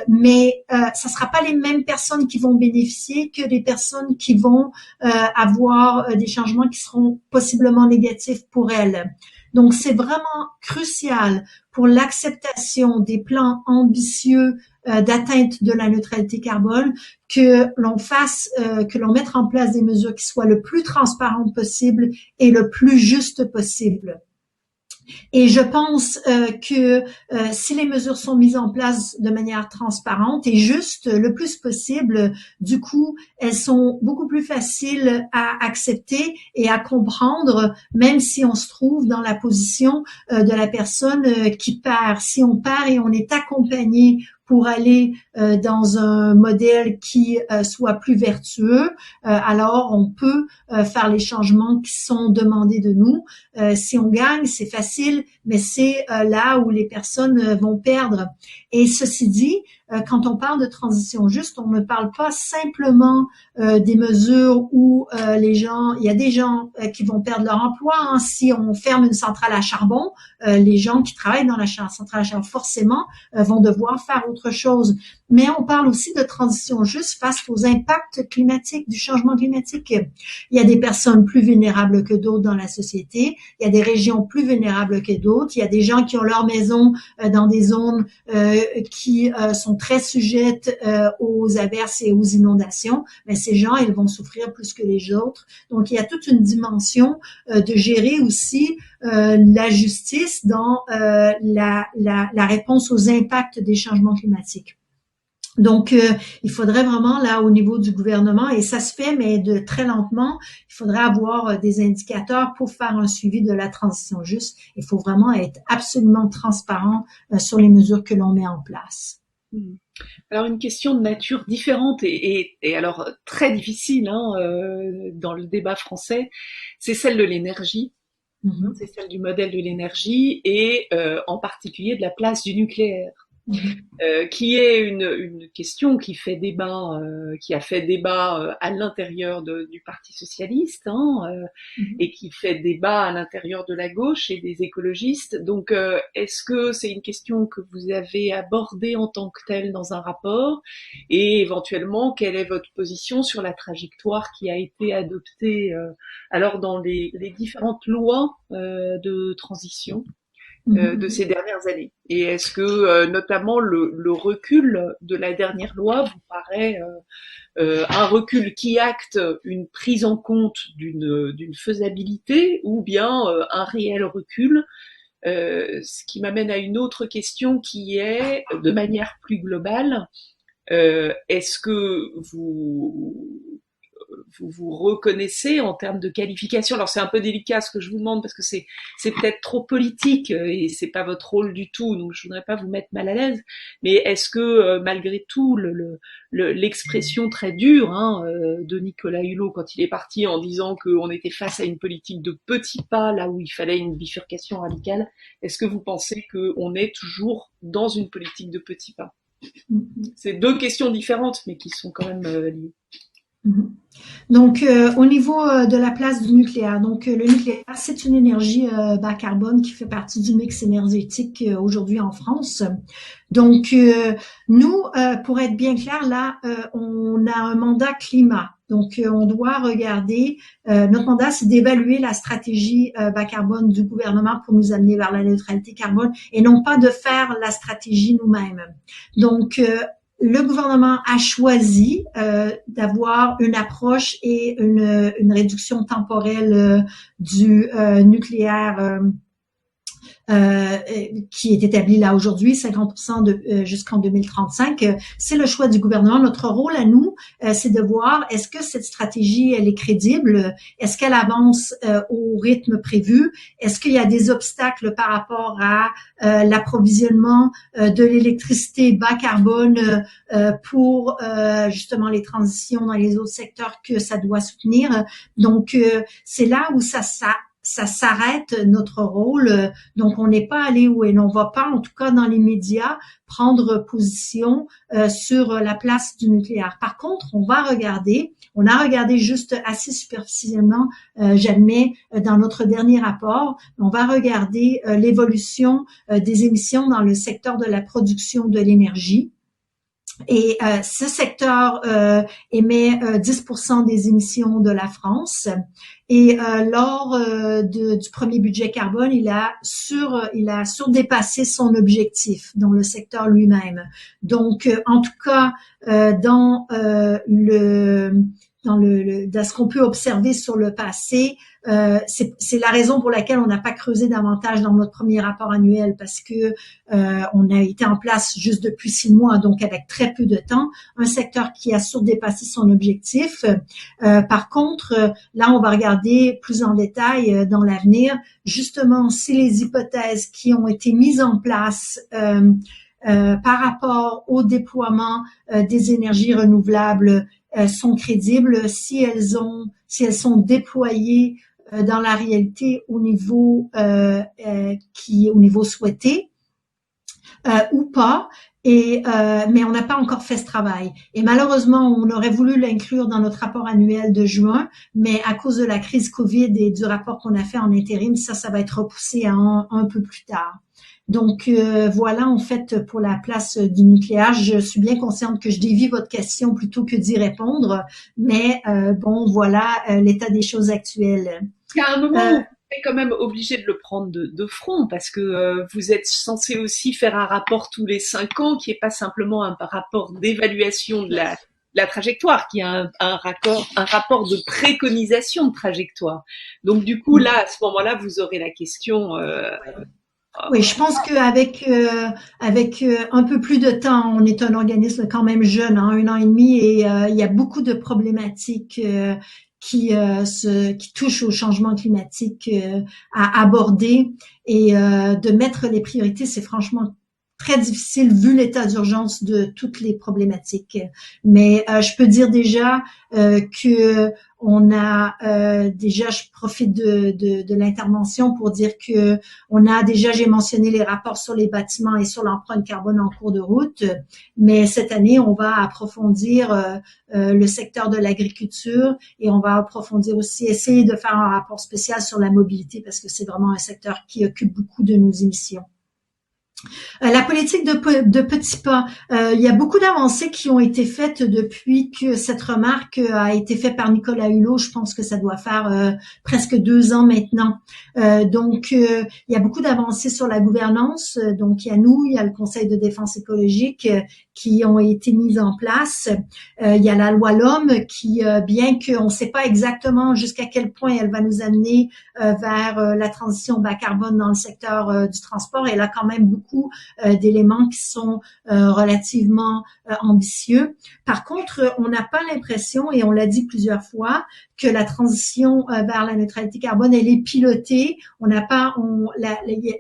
mais ça sera pas les mêmes personnes qui vont bénéficier que les personnes qui vont avoir des changements qui seront possiblement négatifs pour elles. Donc c'est vraiment crucial pour l'acceptation des plans ambitieux d'atteinte de la neutralité carbone que l'on mette en place des mesures qui soient le plus transparentes possible et le plus juste possible. Et je pense que si les mesures sont mises en place de manière transparente et juste le plus possible, du coup, elles sont beaucoup plus faciles à accepter et à comprendre, même si on se trouve dans la position de la personne qui perd. Si on perd et on est accompagné pour aller dans un modèle qui soit plus vertueux, alors on peut faire les changements qui sont demandés de nous. Si on gagne, c'est facile, mais c'est là où les personnes vont perdre. Et ceci dit, quand on parle de transition juste, on ne parle pas simplement des mesures où il y a des gens qui vont perdre leur emploi. Hein. Si on ferme une centrale à charbon, les gens qui travaillent dans la centrale à charbon forcément vont devoir faire autre chose. Mais on parle aussi de transition juste face aux impacts climatiques, du changement climatique. Il y a des personnes plus vulnérables que d'autres dans la société. Il y a des régions plus vulnérables que d'autres. Il y a des gens qui ont leur maison dans des zones qui sont très sujettes aux averses et aux inondations. Mais ces gens, ils vont souffrir plus que les autres. Donc, il y a toute une dimension de gérer aussi la justice dans la réponse aux impacts des changements climatiques. Donc, il faudrait vraiment, là, au niveau du gouvernement, et ça se fait, mais de très lentement, il faudrait avoir des indicateurs pour faire un suivi de la transition juste. Il faut vraiment être absolument transparent sur les mesures que l'on met en place. Alors, une question de nature différente et alors très difficile hein, dans le débat français, c'est celle de l'énergie. C'est celle du modèle de l'énergie et en particulier de la place du nucléaire. Qui est une question qui fait débat, qui a fait débat à l'intérieur du Parti socialiste, hein, et qui fait débat à l'intérieur de la gauche et des écologistes. Donc, est-ce que c'est une question que vous avez abordée en tant que telle dans un rapport, et éventuellement, quelle est votre position sur la trajectoire qui a été adoptée alors dans les différentes lois de transition? De ces dernières années. Et est-ce que notamment le recul de la dernière loi vous paraît un recul qui acte une prise en compte d'une faisabilité ou bien un réel recul, ce qui m'amène à une autre question qui est, de manière plus globale, est-ce que vous reconnaissez en termes de qualification. Alors c'est un peu délicat ce que je vous demande parce que c'est peut-être trop politique et c'est pas votre rôle du tout, donc je voudrais pas vous mettre mal à l'aise. Mais est-ce que malgré tout l'expression très dure hein, de Nicolas Hulot quand il est parti en disant qu'on était face à une politique de petits pas là où il fallait une bifurcation radicale, est-ce que vous pensez qu'on est toujours dans une politique de petits pas? C'est deux questions différentes mais qui sont quand même liées. Donc, au niveau de la place du nucléaire, donc le nucléaire, c'est une énergie bas carbone qui fait partie du mix énergétique aujourd'hui en France. Donc, nous, pour être bien clair, là, on a un mandat climat. Donc, on doit regarder, notre mandat, c'est d'évaluer la stratégie bas carbone du gouvernement pour nous amener vers la neutralité carbone et non pas de faire la stratégie nous-mêmes. Donc, le gouvernement a choisi d'avoir une approche et une réduction temporelle du nucléaire qui est établi là aujourd'hui, 50% jusqu'en 2035. C'est le choix du gouvernement. Notre rôle à nous, c'est de voir est-ce que cette stratégie, elle est crédible, est-ce qu'elle avance au rythme prévu, est-ce qu'il y a des obstacles par rapport à l'approvisionnement de l'électricité bas carbone pour justement les transitions dans les autres secteurs que ça doit soutenir. Donc, c'est là où ça s'arrête notre rôle. Donc, on n'est pas allé où et on va pas, en tout cas dans les médias, prendre position sur la place du nucléaire. Par contre, on a regardé juste assez superficiellement, j'admets, dans notre dernier rapport, on va regarder l'évolution des émissions dans le secteur de la production de l'énergie. Et ce secteur émet 10% des émissions de la France. Et lors du premier budget carbone, il a surdépassé son objectif dans le secteur lui-même. Donc, en tout cas, dans ce qu'on peut observer sur le passé, c'est la raison pour laquelle on n'a pas creusé davantage dans notre premier rapport annuel, parce que on a été en place juste depuis 6 mois, donc avec très peu de temps, un secteur qui a surdépassé son objectif. Par contre, là, on va regarder plus en détail dans l'avenir, justement, si les hypothèses qui ont été mises en place par rapport au déploiement des énergies renouvelables sont crédibles, si elles sont déployées dans la réalité au niveau souhaité ou pas. Mais on n'a pas encore fait ce travail. Et malheureusement, on aurait voulu l'inclure dans notre rapport annuel de juin, mais à cause de la crise COVID et du rapport qu'on a fait en intérim, ça va être repoussé à un peu plus tard. Donc voilà, en fait, pour la place du nucléaire, je suis bien consciente que je dévie votre question plutôt que d'y répondre, mais bon, voilà l'état des choses actuelles. Il y a un moment où vous êtes quand même obligé de le prendre de front, parce que vous êtes censé aussi faire un rapport tous les 5 ans, qui est pas simplement un rapport d'évaluation de la trajectoire, qui est un rapport de préconisation de trajectoire. Donc du coup, là, à ce moment-là, vous aurez la question. Oui, je pense qu'avec un peu plus de temps, on est un organisme quand même jeune, hein, 1 an et demi, et il y a beaucoup de problématiques qui touchent au changement climatique à aborder, et de mettre les priorités, c'est franchement très difficile vu l'état d'urgence de toutes les problématiques. Mais je peux dire déjà que on a déjà, je profite de l'intervention pour dire que on a déjà, j'ai mentionné les rapports sur les bâtiments et sur l'empreinte carbone en cours de route, mais cette année on va approfondir le secteur de l'agriculture, et on va approfondir aussi, essayer de faire un rapport spécial sur la mobilité, parce que c'est vraiment un secteur qui occupe beaucoup de nos émissions. La politique de petits pas, il y a beaucoup d'avancées qui ont été faites depuis que cette remarque a été faite par Nicolas Hulot. Je pense que ça doit faire presque 2 ans maintenant. Donc, il y a beaucoup d'avancées sur la gouvernance. Donc, il y a nous, il y a le Conseil de défense écologique qui ont été mises en place. Il y a la loi L'Homme qui, bien qu'on ne sait pas exactement jusqu'à quel point elle va nous amener vers la transition bas carbone dans le secteur du transport, elle a quand même beaucoup d'éléments qui sont relativement ambitieux. Par contre, on n'a pas l'impression, et on l'a dit plusieurs fois, que la transition vers la neutralité carbone, elle est pilotée. Il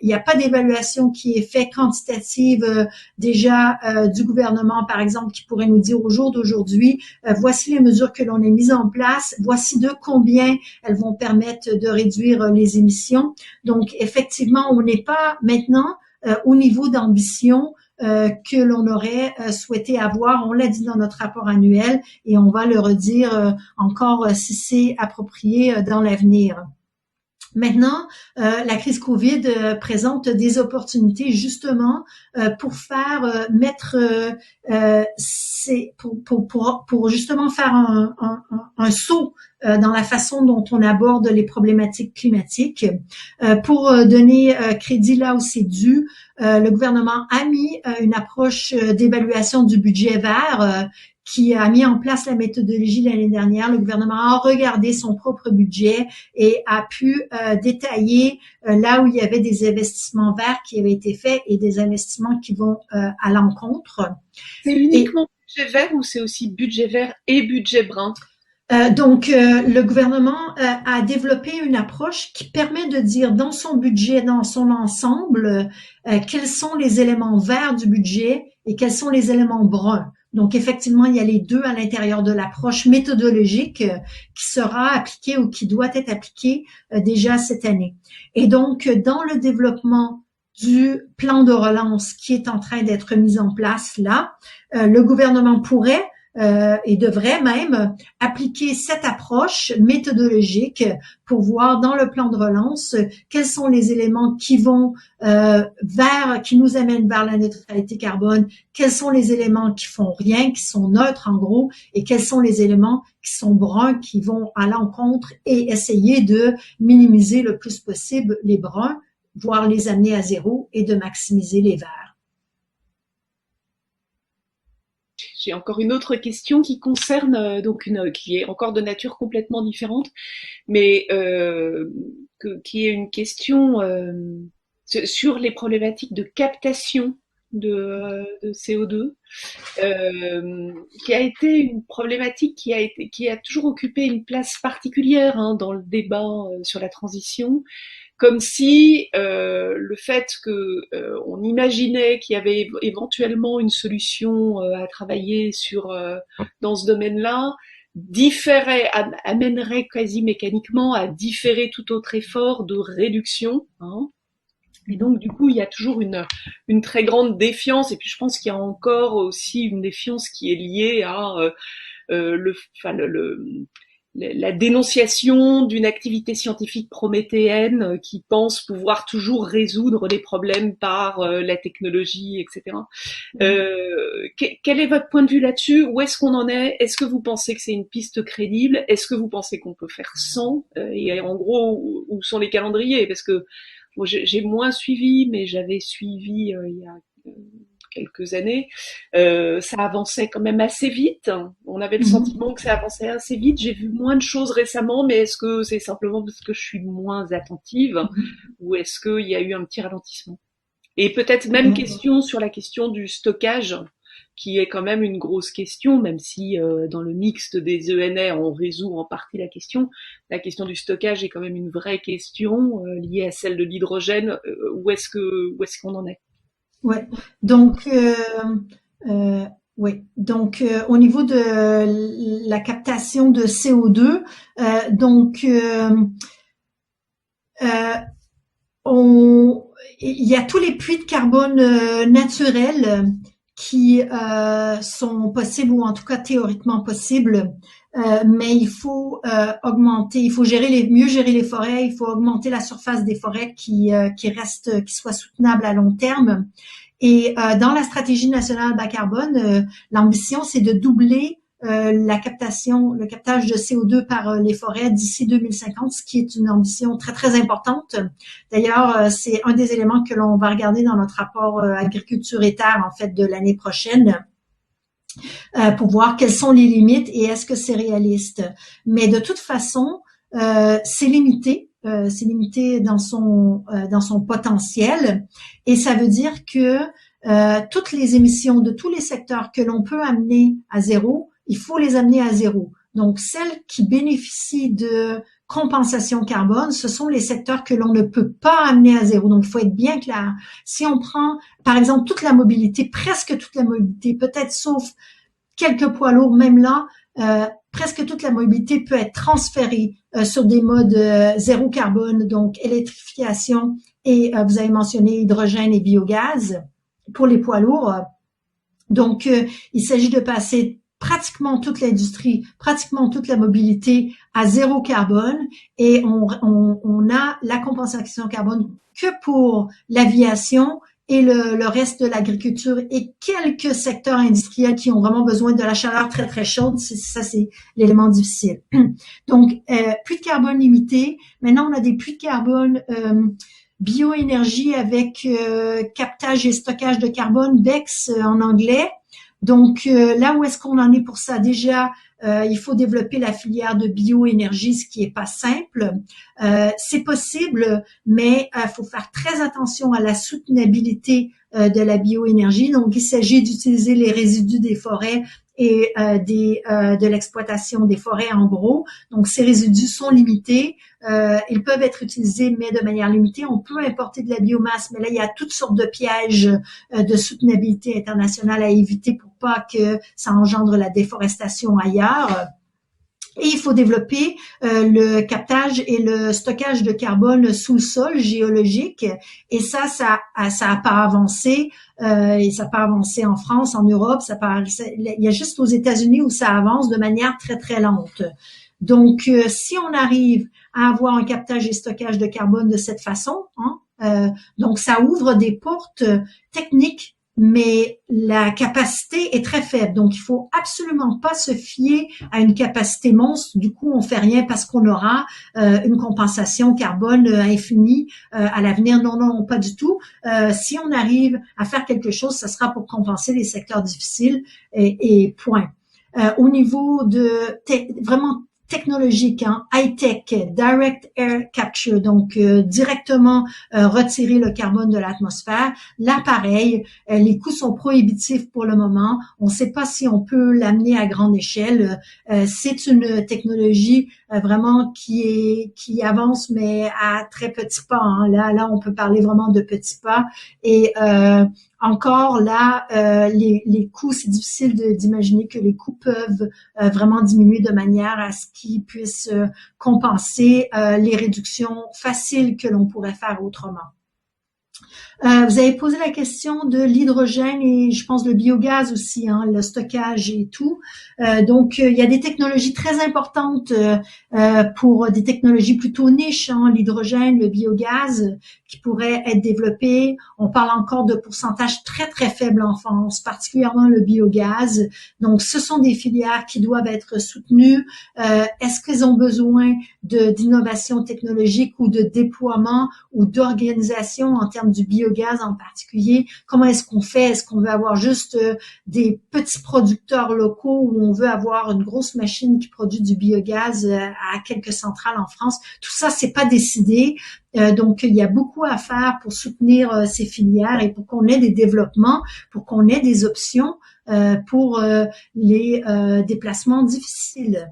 n'y a pas d'évaluation qui est faite quantitative déjà du gouvernement, par exemple, qui pourrait nous dire au jour d'aujourd'hui, voici les mesures que l'on a mises en place, voici de combien elles vont permettre de réduire les émissions. Donc, effectivement, on n'est pas maintenant au niveau d'ambition que l'on aurait souhaité avoir. On l'a dit dans notre rapport annuel, et on va le redire encore si c'est approprié dans l'avenir. Maintenant, la crise Covid présente des opportunités justement pour faire pour justement faire un saut dans la façon dont on aborde les problématiques climatiques. Pour donner crédit là où c'est dû, le gouvernement a mis une approche d'évaluation du budget vert qui a mis en place la méthodologie l'année dernière. Le gouvernement a regardé son propre budget et a pu détailler là où il y avait des investissements verts qui avaient été faits et des investissements qui vont à l'encontre. C'est uniquement budget vert ou c'est aussi budget vert et budget brun? Donc, le gouvernement a développé une approche qui permet de dire dans son budget, dans son ensemble, quels sont les éléments verts du budget et quels sont les éléments bruns. Donc, effectivement, il y a les deux à l'intérieur de l'approche méthodologique qui sera appliquée ou qui doit être appliquée déjà cette année. Et donc, dans le développement du plan de relance qui est en train d'être mis en place là, le gouvernement pourrait et devrait même appliquer cette approche méthodologique pour voir dans le plan de relance quels sont les éléments qui vont qui nous amènent vers la neutralité carbone, quels sont les éléments qui font rien, qui sont neutres en gros, et quels sont les éléments qui sont bruns, qui vont à l'encontre et essayer de minimiser le plus possible les bruns, voire les amener à zéro et de maximiser les verts. J'ai encore une autre question qui concerne qui est encore de nature complètement différente, mais qui est une question sur les problématiques de captation de CO2, qui a été une problématique qui a toujours occupé une place particulière dans le débat sur la transition. Comme si le fait que on imaginait qu'il y avait éventuellement une solution à travailler dans ce domaine-là amènerait quasi mécaniquement à différer tout autre effort de réduction. Et donc du coup il y a toujours une très grande défiance, et puis je pense qu'il y a encore aussi une défiance qui est liée à la dénonciation d'une activité scientifique prométhéenne qui pense pouvoir toujours résoudre les problèmes par la technologie, etc. Quel est votre point de vue là-dessus? Où est-ce qu'on en est? Est-ce que vous pensez que c'est une piste crédible? Est-ce que vous pensez qu'on peut faire sans? Et en gros, où sont les calendriers? Parce que moi, j'ai moins suivi, mais j'avais suivi il y a quelques années, ça avançait quand même assez vite. On avait le sentiment que ça avançait assez vite. J'ai vu moins de choses récemment, mais est-ce que c'est simplement parce que je suis moins attentive ou est-ce qu'il y a eu un petit ralentissement? Et peut-être même question sur la question du stockage, qui est quand même une grosse question, même si dans le mixte des ENR, on résout en partie la question. La question du stockage est quand même une vraie question liée à celle de l'hydrogène. Où est-ce qu'on en est? Ouais, donc oui, donc au niveau de la captation de CO2, il y a tous les puits de carbone naturels qui sont possibles, ou en tout cas théoriquement possibles, mais il faut augmenter, il faut mieux gérer les forêts, il faut augmenter la surface des forêts qui soit soutenable à long terme. Et dans la stratégie nationale bas carbone, l'ambition c'est de doubler le captage de CO2 par les forêts d'ici 2050, ce qui est une ambition très très importante. D'ailleurs, c'est un des éléments que l'on va regarder dans notre rapport agriculture et terre en fait de l'année prochaine, pour voir quelles sont les limites et est-ce que c'est réaliste. Mais de toute façon, c'est limité. C'est limité dans son potentiel, et ça veut dire que toutes les émissions de tous les secteurs que l'on peut amener à zéro, il faut les amener à zéro. Donc, celles qui bénéficient de compensation carbone, ce sont les secteurs que l'on ne peut pas amener à zéro. Donc, il faut être bien clair. Si on prend, par exemple, toute la mobilité, presque toute la mobilité, peut-être sauf quelques poids lourds, même là, presque toute la mobilité peut être transférée sur des modes zéro carbone, donc électrification et vous avez mentionné hydrogène et biogaz pour les poids lourds. Donc, il s'agit de passer pratiquement toute l'industrie, pratiquement toute la mobilité à zéro carbone, et on a la compensation carbone que pour l'aviation et le reste de l'agriculture et quelques secteurs industriels qui ont vraiment besoin de la chaleur très très chaude. Ça, c'est l'élément difficile. Donc, puits de carbone limité. Maintenant, on a des puits de carbone bioénergie avec captage et stockage de carbone, BECS en anglais. Donc là où est-ce qu'on en est pour ça? Déjà, il faut développer la filière de bioénergie, ce qui est pas simple. C'est possible, mais il faut faire très attention à la soutenabilité de la bioénergie. Donc, il s'agit d'utiliser les résidus des forêts et de l'exploitation des forêts en gros. Donc, ces résidus sont limités. Ils peuvent être utilisés, mais de manière limitée. On peut importer de la biomasse, mais là, il y a toutes sortes de pièges de soutenabilité internationale à éviter pour pas que ça engendre la déforestation ailleurs. Et il faut développer le captage et le stockage de carbone sous le sol géologique. Et ça a pas avancé. Et ça n'a pas avancé en France, en Europe. Il y a juste aux États-Unis où ça avance de manière très, très lente. Donc, si on arrive à avoir un captage et stockage de carbone de cette façon, donc ça ouvre des portes techniques, mais la capacité est très faible. Donc, il faut absolument pas se fier à une capacité monstre. Du coup, on fait rien parce qu'on aura une compensation carbone infinie à l'avenir. Non, non, pas du tout. Si on arrive à faire quelque chose, ça sera pour compenser les secteurs difficiles et point. Au niveau de vraiment technologique, high-tech, direct air capture, donc directement retirer le carbone de l'atmosphère. Là, pareil, les coûts sont prohibitifs pour le moment. On ne sait pas si on peut l'amener à grande échelle. C'est une technologie vraiment qui avance, mais à très petits pas. Là, on peut parler vraiment de petits pas. Et encore là, les coûts, c'est difficile d'imaginer que les coûts peuvent vraiment diminuer de manière à ce qu'ils puissent compenser les réductions faciles que l'on pourrait faire autrement. Vous avez posé la question de l'hydrogène et je pense le biogaz aussi, le stockage et tout. Donc, il y a des technologies très importantes pour des technologies plutôt niches, l'hydrogène, le biogaz, qui pourraient être développées. On parle encore de pourcentages très, très faibles en France, particulièrement le biogaz. Donc, ce sont des filières qui doivent être soutenues. Est-ce qu'elles ont besoin d'innovation technologique ou de déploiement ou d'organisation en termes du biogaz en particulier? Comment est-ce qu'on fait? Est-ce qu'on veut avoir juste des petits producteurs locaux ou on veut avoir une grosse machine qui produit du biogaz à quelques centrales en France? Tout ça, c'est pas décidé. Donc, il y a beaucoup à faire pour soutenir ces filières et pour qu'on ait des développements, pour qu'on ait des options pour les déplacements difficiles.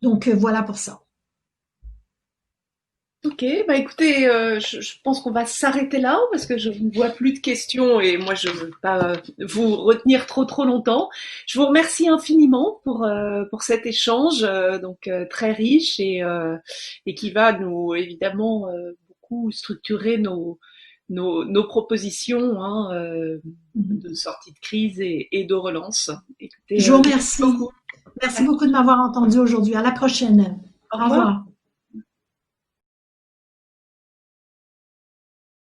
Donc, voilà pour ça. Ok, bah écoutez, je pense qu'on va s'arrêter là parce que je ne vois plus de questions et moi je ne veux pas vous retenir trop longtemps. Je vous remercie infiniment pour cet échange donc très riche et qui va nous évidemment beaucoup structurer nos propositions de sortie de crise et de relance. Écoutez, je vous remercie. beaucoup. Merci beaucoup de m'avoir entendu aujourd'hui. À la prochaine. Au Au revoir. revoir.